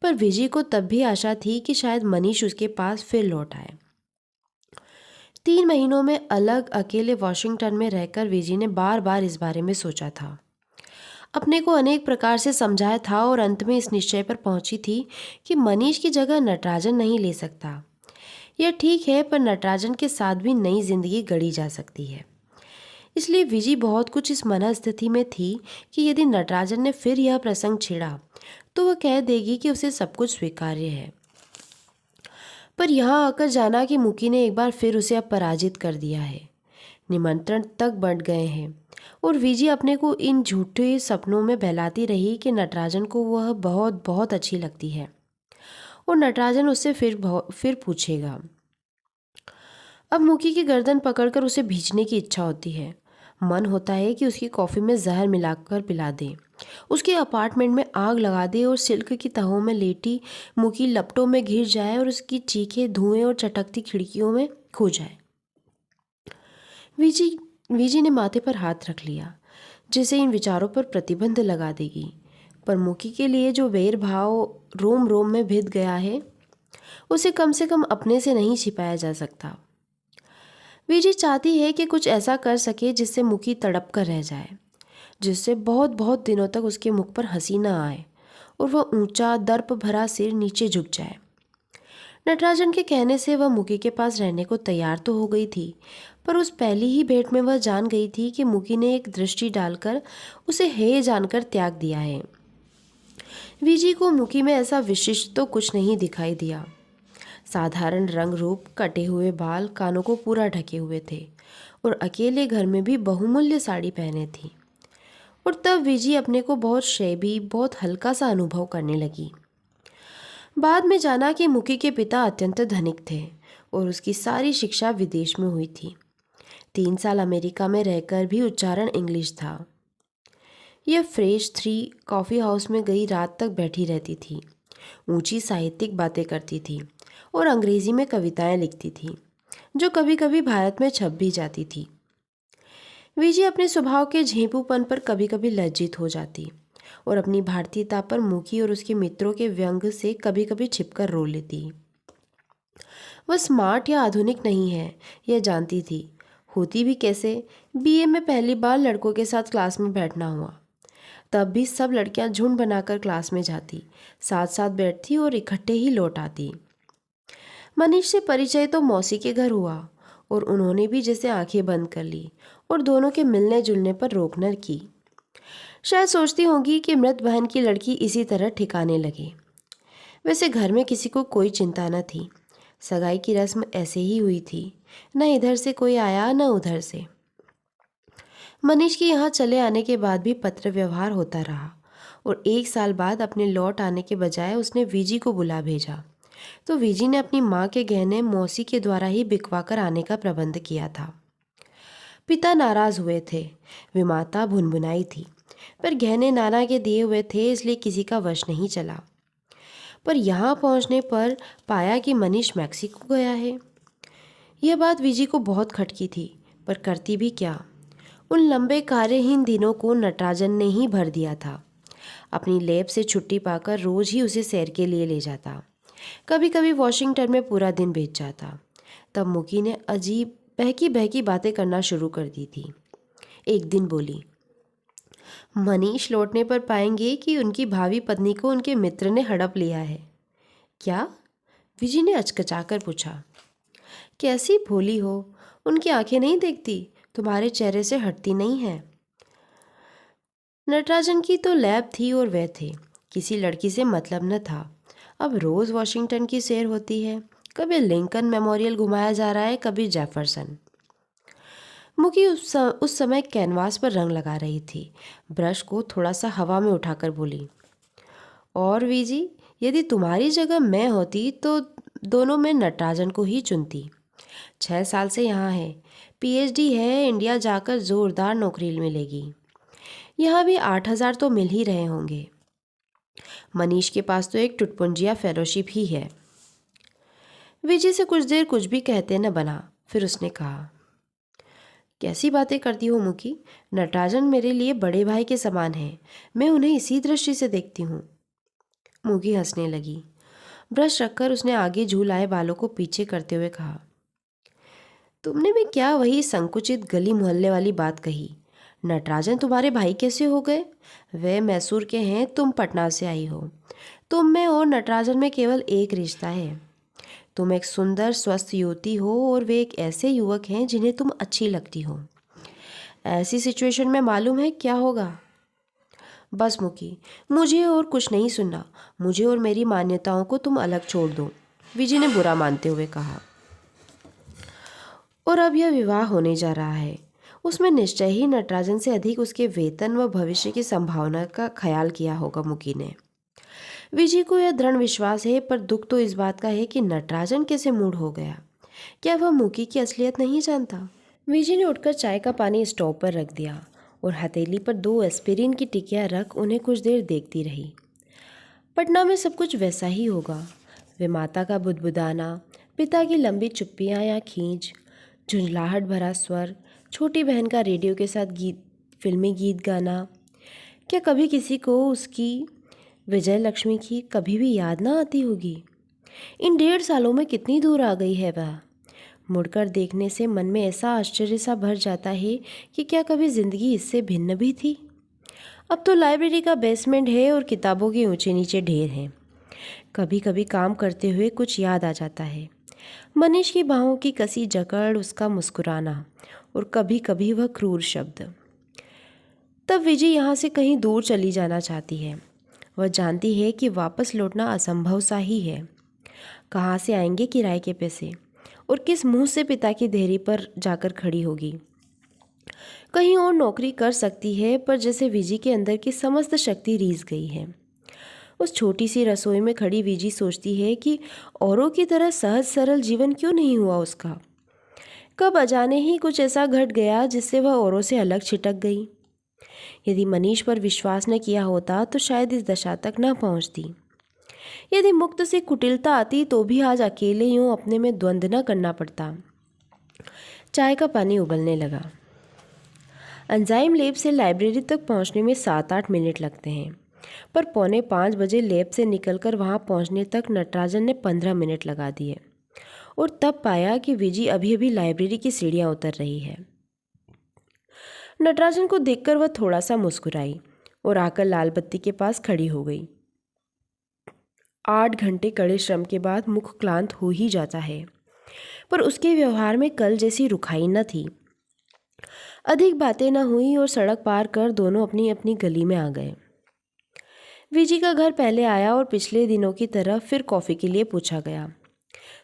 पर विजय को तब भी आशा थी कि शायद मनीष उसके पास फिर लौट आए। 3 महीनों में अलग अकेले वॉशिंगटन में रहकर विजय ने बार बार इस बारे में सोचा था। अपने को अनेक प्रकार से समझाया था और अंत में इस निश्चय पर पहुंची थी कि मनीष की जगह नटराजन नहीं ले सकता। यह ठीक है, पर नटराजन के साथ भी नई जिंदगी गढ़ी जा सकती है। इसलिए विजय बहुत कुछ इस मनस्थिति में थी कि यदि नटराजन ने फिर यह प्रसंग छेड़ा तो वह कह देगी कि उसे सब कुछ स्वीकार्य है। पर यहाँ आकर जाना कि मुकी ने एक बार फिर उसे अब पराजित कर दिया है, निमंत्रण तक बढ़ गए हैं, और विजय अपने को इन झूठे सपनों में बहलाती रही कि नटराजन को वह बहुत बहुत अच्छी लगती है और नटराजन उससे फिर पूछेगा। अब मुकी की गर्दन पकड़कर उसे भींचने की इच्छा होती है। मन होता है कि उसकी कॉफ़ी में जहर मिलाकर पिला दे, उसके अपार्टमेंट में आग लगा दे और सिल्क की तहों में लेटी मुकी लपटों में घिर जाए और उसकी चीखें धुएं और चटकती खिड़कियों में खो जाए। विजी ने माथे पर हाथ रख लिया, जिसे इन विचारों पर प्रतिबंध लगा देगी। पर मुकी के लिए जो वैर भाव रोम रोम में भिद गया है, उसे कम से कम अपने से नहीं छिपाया जा सकता। विजी चाहती है कि कुछ ऐसा कर सके जिससे मुकी तड़प कर रह जाए, जिससे बहुत बहुत दिनों तक उसके मुख पर हंसी न आए और वह ऊंचा दर्प भरा सिर नीचे झुक जाए। नटराजन के कहने से वह मुकी के पास रहने को तैयार तो हो गई थी, पर उस पहली ही भेंट में वह जान गई थी कि मुकी ने एक दृष्टि डालकर उसे हे जानकर त्याग दिया है। विजी को मुकी में ऐसा विशिष्ट तो कुछ नहीं दिखाई दिया। साधारण रंग रूप, कटे हुए बाल कानों को पूरा ढके हुए थे और अकेले घर में भी बहुमूल्य साड़ी पहने थी। और तब विजी अपने को बहुत शैबी, बहुत हल्का सा अनुभव करने लगी। बाद में जाना कि मुकी के पिता अत्यंत धनिक थे और उसकी सारी शिक्षा विदेश में हुई थी। 3 साल अमेरिका में रहकर भी उच्चारण इंग्लिश था। यह फ्रेश 3 कॉफ़ी हाउस में गई रात तक बैठी रहती थी, ऊंची साहित्यिक बातें करती थी और अंग्रेजी में कविताएं लिखती थी, जो कभी कभी भारत में छप भी जाती थी। विजय अपने स्वभाव के झेंपूपन पर कभी कभी लज्जित हो जाती और अपनी भारतीयता पर मुकी और उसके मित्रों के व्यंग से कभी कभी छिपकर रो लेती। वह स्मार्ट या आधुनिक नहीं है, यह जानती थी। होती भी कैसे, बीए में पहली बार लड़कों के साथ क्लास में बैठना हुआ। तब भी सब लड़कियां झुंड बनाकर क्लास में जाती, साथ साथ बैठती और इकट्ठे ही लौट आती। मनीष से परिचय तो मौसी के घर हुआ और उन्होंने भी जैसे आंखें बंद कर ली और दोनों के मिलने जुलने पर रोक न की। शायद सोचती होंगी कि मृत बहन की लड़की इसी तरह ठिकाने लगे। वैसे घर में किसी को कोई चिंता न थी। सगाई की रस्म ऐसे ही हुई थी, न इधर से कोई आया न उधर से। मनीष के यहाँ चले आने के बाद भी पत्र व्यवहार होता रहा और 1 साल बाद अपने लौट आने के बजाय उसने वीजी को बुला भेजा। तो वीजी ने अपनी माँ के गहने मौसी के द्वारा ही बिकवा कर आने का प्रबंध किया था। पिता नाराज हुए थे, विमाता भुनभुनाई थी, पर गहने नाना के दिए हुए थे इसलिए किसी का वश नहीं चला। पर यहाँ पहुँचने पर पाया कि मनीष मैक्सिको गया है। यह बात विजी को बहुत खटकी थी, पर करती भी क्या। उन लंबे कार्यहीन दिनों को नटराजन ने ही भर दिया था। अपनी लैब से छुट्टी पाकर रोज ही उसे सैर के लिए ले जाता, कभी कभी वॉशिंगटन में पूरा दिन बीत जाता। तब मुकी ने अजीब बहकी बहकी बातें करना शुरू कर दी थी। एक दिन बोली, मनीष लौटने पर पाएंगे कि उनकी भावी पत्नी को उनके मित्र ने हड़प लिया है। क्या? विजी ने अचकचाकर पूछा। कैसी भोली हो, उनकी आंखें नहीं देखती, तुम्हारे चेहरे से हटती नहीं है। नटराजन की तो लैब थी और वह थे, किसी लड़की से मतलब न था। अब रोज वॉशिंगटन की सैर होती है, कभी लिंकन मेमोरियल घुमाया जा रहा है, कभी जेफरसन। मुकी उस समय कैनवास पर रंग लगा रही थी। ब्रश को थोड़ा सा हवा में उठाकर बोली, और वीजी, यदि तुम्हारी जगह मैं होती तो दोनों में नटराजन को ही चुनती। 6 साल से यहाँ है, पीएचडी है, इंडिया जाकर जोरदार नौकरी मिलेगी। यहाँ भी 8,000 तो मिल ही रहे होंगे। मनीष के पास तो एक टुटपुंजिया फेलोशिप ही है। विजय से कुछ देर कुछ भी कहते न बना। फिर उसने कहा, कैसी बातें करती हो मुकी, नटराजन मेरे लिए बड़े भाई के समान है, मैं उन्हें इसी दृष्टि से देखती हूँ। मुकी हंसने लगी। ब्रश रखकर उसने आगे झूल आए बालों को पीछे करते हुए कहा, तुमने भी क्या वही संकुचित गली मोहल्ले वाली बात कही। नटराजन तुम्हारे भाई कैसे हो गए? वे मैसूर के हैं, तुम पटना से आई हो। तुम में और नटराजन में केवल एक रिश्ता है। तुम एक सुंदर स्वस्थ युवती हो और वे एक ऐसे युवक हैं जिन्हें तुम अच्छी लगती हो। ऐसी सिचुएशन में मालूम है क्या होगा? बस मुकी, मुझे और कुछ नहीं सुनना। मुझे और मेरी मान्यताओं को तुम अलग छोड़ दो, विजय ने बुरा मानते हुए कहा। और अब यह विवाह होने जा रहा है। उसमें निश्चय ही नटराजन से अधिक उसके वेतन व भविष्य की संभावना का ख्याल किया होगा मुकी ने। विजय को यह दृढ़ विश्वास है, पर दुख तो इस बात का है कि नटराजन कैसे मूड हो गया। क्या वह मुकी की असलियत नहीं जानता? विजय ने उठकर चाय का पानी स्टोव पर रख दिया और हथेली पर 2 एस्पिरिन की टिकियां रख उन्हें कुछ देर देखती रही। पटना में सब कुछ वैसा ही होगा। वे माता का बुदबुदाना, पिता की लंबी चुप्पियाँ या खींच, झुंझलाहट भरा स्वर, छोटी बहन का रेडियो के साथ फिल्मी गीत गाना। क्या कभी किसी को उसकी विजय लक्ष्मी की कभी भी याद ना आती होगी? इन 1.5 सालों में कितनी दूर आ गई है वह। मुड़कर देखने से मन में ऐसा आश्चर्य सा भर जाता है कि क्या कभी जिंदगी इससे भिन्न भी थी। अब तो लाइब्रेरी का बेसमेंट है और किताबों के ऊंचे नीचे ढेर हैं। कभी कभी काम करते हुए कुछ याद आ जाता है, मनीष की बाहों की कसी जकड़, उसका मुस्कुराना और कभी कभी वह क्रूर शब्द। तब विजय यहाँ से कहीं दूर चली जाना चाहती है। वह जानती है कि वापस लौटना असंभव सा ही है। कहाँ से आएंगे किराए के पैसे और किस मुंह से पिता की देहरी पर जाकर खड़ी होगी। कहीं और नौकरी कर सकती है, पर जैसे विजय के अंदर की समस्त शक्ति रीस गई है। उस छोटी सी रसोई में खड़ी विजय सोचती है कि औरों की तरह सहज सरल जीवन क्यों नहीं हुआ उसका। कब अजाने ही कुछ ऐसा घट गया जिससे वह औरों से अलग छिटक गई। यदि मनीष पर विश्वास न किया होता तो शायद इस दशा तक न पहुंचती। यदि मुक्त से कुटिलता आती तो भी आज अकेले यूं अपने में द्वंद्व न करना पड़ता। चाय का पानी उबलने लगा। एंजाइम लैब से लाइब्रेरी तक पहुंचने में 7-8 मिनट लगते हैं, पर 4:45 बजे लैब से निकलकर वहां पहुंचने तक नटराजन ने 15 मिनट लगा दिए और तब पाया कि विजय अभी अभी लाइब्रेरी की सीढ़ियां उतर रही है। नटराजन को देखकर वह थोड़ा सा मुस्कुराई और आकर लाल बत्ती के पास खड़ी हो गई। 8 घंटे कड़े श्रम के बाद मुख क्लांत हो ही जाता है, पर उसके व्यवहार में कल जैसी रुखाई न थी। अधिक बातें न हुई और सड़क पार कर दोनों अपनी अपनी गली में आ गए। विजी का घर पहले आया और पिछले दिनों की तरह फिर कॉफ़ी के लिए पूछा गया।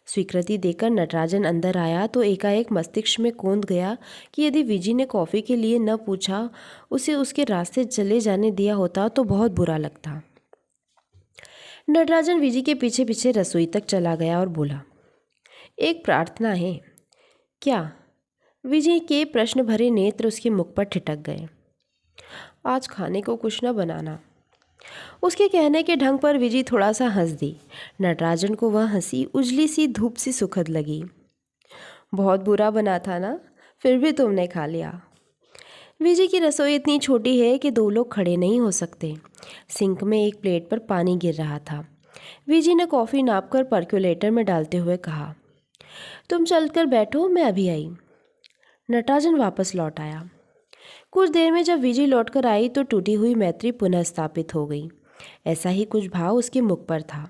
स्वीकृति देकर नटराजन अंदर आया तो एकाएक मस्तिष्क में कौंध गया कि यदि विजी ने कॉफ़ी के लिए न पूछा, उसे उसके रास्ते चले जाने दिया होता तो बहुत बुरा लगता। नटराजन विजी के पीछे पीछे रसोई तक चला गया और बोला, एक प्रार्थना है। क्या? विजी के प्रश्न भरे नेत्र उसके मुख पर ठिठक गए। आज खाने को कुछ न बनाना। उसके कहने के ढंग पर विजी थोड़ा सा हंस दी। नटराजन को वह हंसी उजली सी धूप सी सुखद लगी। बहुत बुरा बना था ना, फिर भी तुमने खा लिया। विजी की रसोई इतनी छोटी है कि 2 लोग खड़े नहीं हो सकते। सिंक में एक प्लेट पर पानी गिर रहा था। विजी ने कॉफ़ी नापकर पर्कुलेटर में डालते हुए कहा, तुम चलकर बैठो, मैं अभी आई। नटराजन वापस लौट आया। कुछ देर में जब विजी लौटकर आई तो टूटी हुई मैत्री पुनः स्थापित हो गई। ऐसा ही कुछ भाव उसके मुख पर था।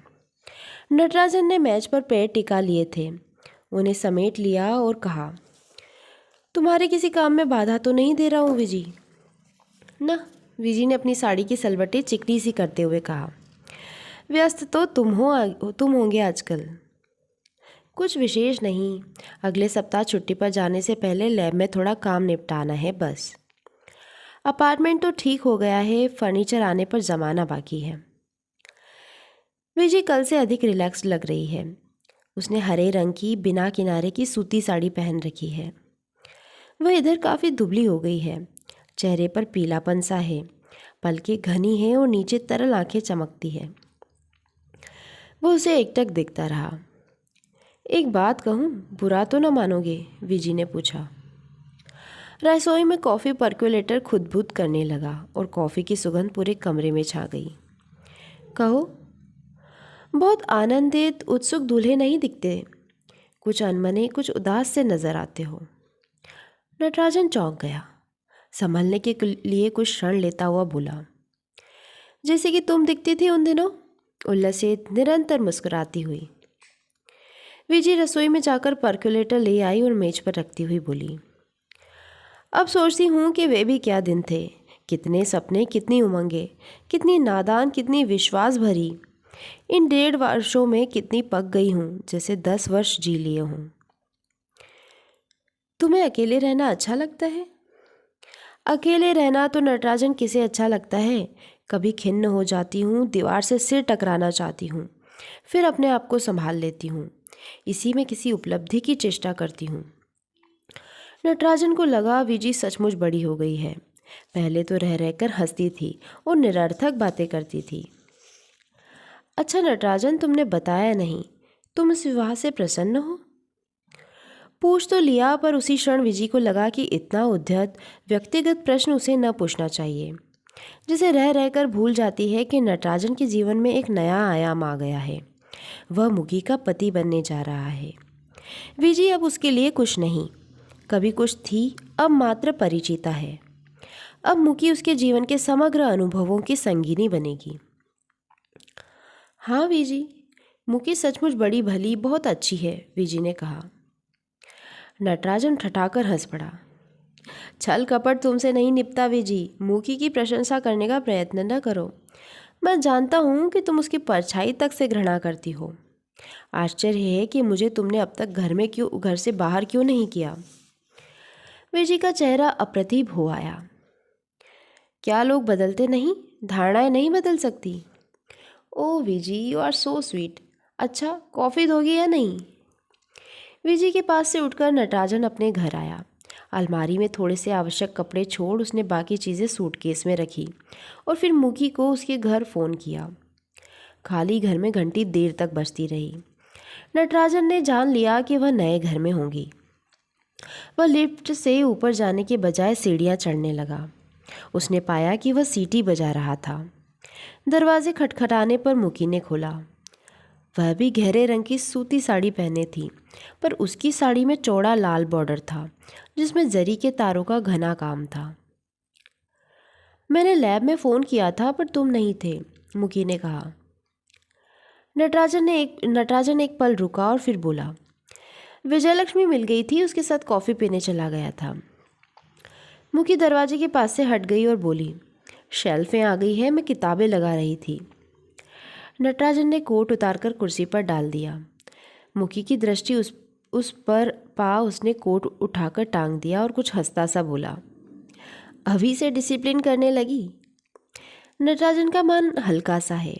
नटराजन ने मेज पर पैर टिका लिए थे, उन्हें समेट लिया और कहा, तुम्हारे किसी काम में बाधा तो नहीं दे रहा हूँ विजी? न, विजी ने अपनी साड़ी की सलवटें चिकनी सी करते हुए कहा। व्यस्त तो तुम होंगे आजकल। कुछ विशेष नहीं, अगले सप्ताह छुट्टी पर जाने से पहले लैब में थोड़ा काम निपटाना है बस। अपार्टमेंट तो ठीक हो गया है, फर्नीचर आने पर जमाना बाकी है। विजी कल से अधिक रिलैक्स लग रही है। उसने हरे रंग की बिना किनारे की सूती साड़ी पहन रखी है। वह इधर काफ़ी दुबली हो गई है। चेहरे पर पीलापन सा है, पलकें घनी हैं और नीचे तरल आंखें चमकती है। वो उसे एकटक दिखता रहा। एक बात कहूँ, बुरा तो न मानोगे? विजी ने पूछा। रसोई में कॉफ़ी पर्कुलेटर खुदबुद करने लगा और कॉफ़ी की सुगंध पूरे कमरे में छा गई। कहो। बहुत आनंदित उत्सुक दूल्हे नहीं दिखते, कुछ अनमने, कुछ उदास से नजर आते हो। नटराजन चौंक गया। संभलने के लिए कुछ क्षण लेता हुआ बोला, जैसे कि तुम दिखती थी उन दिनों, उल्लसित, निरंतर मुस्कुराती हुई। विजी रसोई में जाकर पर्कुलेटर ले आई और मेज पर रखती हुई बोली, अब सोचती हूँ कि वे भी क्या दिन थे। कितने सपने, कितनी उमंगें, कितनी नादान, कितनी विश्वास भरी। इन 1.5 वर्षों में कितनी पक गई हूँ, जैसे 10 वर्ष जी लिए हूँ। तुम्हें अकेले रहना अच्छा लगता है? अकेले रहना तो नटराजन किसे अच्छा लगता है। कभी खिन्न हो जाती हूँ, दीवार से सिर टकराना चाहती हूँ, फिर अपने आप को संभाल लेती हूँ। इसी में किसी उपलब्धि की चेष्टा करती हूँ। नटराजन को लगा विजी सचमुच बड़ी हो गई है। पहले तो रह रहकर हंसती थी और निरर्थक बातें करती थी। अच्छा नटराजन, तुमने बताया नहीं, तुम इस विवाह से प्रसन्न हो? पूछ तो लिया, पर उसी क्षण विजी को लगा कि इतना उद्धत व्यक्तिगत प्रश्न उसे न पूछना चाहिए। जिसे रह रहकर भूल जाती है कि नटराजन के जीवन में एक नया आयाम आ गया है। वह मुगी का पति बनने जा रहा है। विजी अब उसके लिए कुछ नहीं, कभी कुछ थी, अब मात्र परिचिता है। अब मुकी उसके जीवन के समग्र अनुभवों की संगिनी बनेगी। हाँ विजी, मुकी सचमुच बड़ी भली, बहुत अच्छी है, विजी ने कहा। नटराजन ठठाकर हंस पड़ा। छल कपट तुमसे नहीं निपटा विजी, मुकी की प्रशंसा करने का प्रयत्न न करो। मैं जानता हूँ कि तुम उसकी परछाई तक से घृणा करती हो। आश्चर्य है कि मुझे तुमने अब तक घर से बाहर क्यों नहीं किया। विजी का चेहरा अप्रतिभ हो आया। क्या लोग बदलते नहीं? धारणाएं नहीं बदल सकती? ओ विजी, यू आर सो स्वीट। अच्छा, कॉफ़ी दोगी या नहीं? विजी के पास से उठकर नटराजन अपने घर आया। अलमारी में थोड़े से आवश्यक कपड़े छोड़ उसने बाकी चीज़ें सूटकेस में रखी और फिर मुकी को उसके घर फ़ोन किया। खाली घर में घंटी देर तक बजती रही। नटराजन ने जान लिया कि वह नए घर में होंगी। वह लिफ्ट से ऊपर जाने के बजाय सीढ़ियाँ चढ़ने लगा। उसने पाया कि वह सीटी बजा रहा था। दरवाजे खटखटाने पर मुकी ने खोला। वह भी गहरे रंग की सूती साड़ी पहने थी, पर उसकी साड़ी में चौड़ा लाल बॉर्डर था जिसमें जरी के तारों का घना काम था। मैंने लैब में फ़ोन किया था पर तुम नहीं थे, मुकी ने कहा। नटराजन एक पल रुका और फिर बोला, विजयलक्ष्मी मिल गई थी, उसके साथ कॉफ़ी पीने चला गया था। मुखी दरवाजे के पास से हट गई और बोली, शेल्फें आ गई है, मैं किताबें लगा रही थी। नटराजन ने कोट उतारकर कुर्सी पर डाल दिया। मुखी की दृष्टि उस पर पा उसने कोट उठाकर टांग दिया और कुछ हंसता सा बोला, अभी से डिसिप्लिन करने लगी। नटराजन का मन हल्का सा है।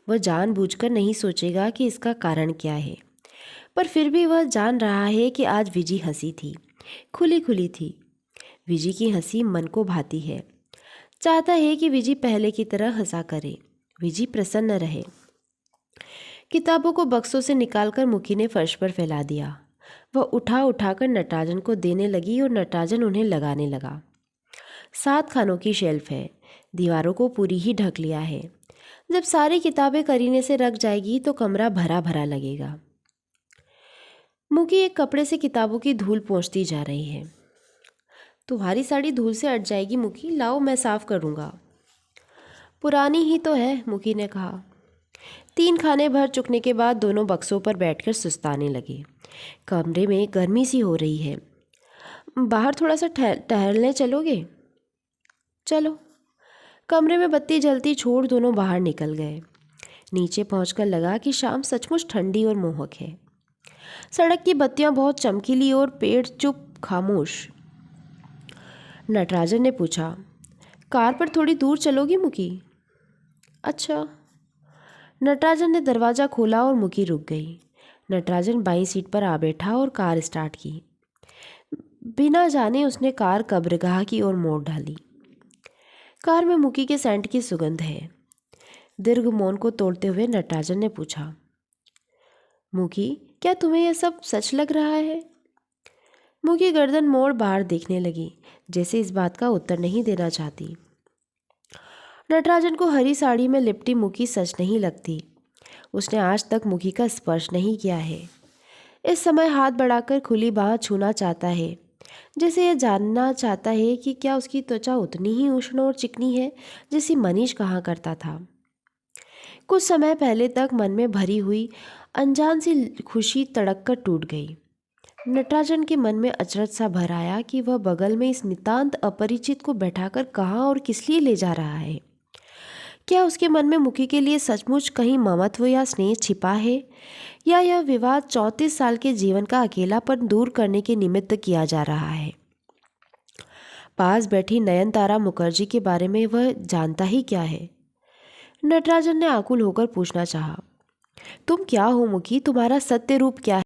वह जानबूझकर नहीं सोचेगा कि इसका कारण क्या है, पर फिर भी वह जान रहा है कि आज विजी हंसी थी, खुली खुली थी। विजी की हंसी मन को भाती है। चाहता है कि विजी पहले की तरह हंसा करे, विजी प्रसन्न रहे। किताबों को बक्सों से निकालकर मुखी ने फर्श पर फैला दिया। वह उठाकर नटराजन को देने लगी और नटराजन उन्हें लगाने लगा। 7 खानों की शेल्फ है, दीवारों को पूरी ही ढक लिया है। जब सारी किताबें करीने से रख जाएगी तो कमरा भरा भरा लगेगा। मुखी एक कपड़े से किताबों की धूल पोंछती जा रही है। तुम्हारी साड़ी धूल से अट जाएगी मुखी, लाओ मैं साफ करूँगा। पुरानी ही तो है, मुखी ने कहा। 3 खाने भर चुकने के बाद दोनों बक्सों पर बैठकर सुस्ताने लगे। कमरे में गर्मी सी हो रही है। बाहर थोड़ा सा टहलने चलोगे? चलो। कमरे में बत्ती जलती छोड़ दोनों बाहर निकल गए। नीचे पहुंचकर लगा कि शाम सचमुच ठंडी और मोहक है। सड़क की बत्तियां बहुत चमकीली और पेड़ चुप खामोश। नटराजन ने पूछा, कार पर थोड़ी दूर चलोगी मुखी? अच्छा। नटराजन ने दरवाज़ा खोला और मुखी रुक गई। नटराजन बाईं सीट पर आ बैठा और कार स्टार्ट की। बिना जाने उसने कार कब्रगाह की ओर मोड़ डाली। कार में मुखी के सेंट की सुगंध है। दीर्घ मौन को तोड़ते हुए नटराजन ने पूछा, मुखी, क्या तुम्हें यह सब सच लग रहा है? मुखी गर्दन मोड़ बाहर देखने लगी, जैसे इस बात का उत्तर नहीं देना चाहती। नटराजन को हरी साड़ी में लिपटी मुखी सच नहीं लगती। उसने आज तक मुखी का स्पर्श नहीं किया है। इस समय हाथ बढ़ाकर खुली बाह छूना चाहता है, जैसे यह जानना चाहता है कि क्या उसकी त्वचा उतनी ही उष्ण और चिकनी है जैसी मनीष कहा करता था। कुछ समय पहले तक मन में भरी हुई अनजान सी खुशी तड़क कर टूट गई। नटराजन के मन में अचरज सा भर आया कि वह बगल में इस नितांत अपरिचित को बैठाकर कहाँ और किस लिए ले जा रहा है। क्या उसके मन में मुखी के लिए सचमुच कहीं ममत्व या स्नेह छिपा है, या यह विवाद 34 साल के जीवन का अकेलापन दूर करने के निमित्त किया जा रहा है? पास बैठी नयनतारा मुखर्जी के बारे में वह जानता ही क्या है? नटराजन ने आकुल होकर पूछना चाहा, तुम क्या हो मुखी, तुम्हारा सत्य रूप क्या है?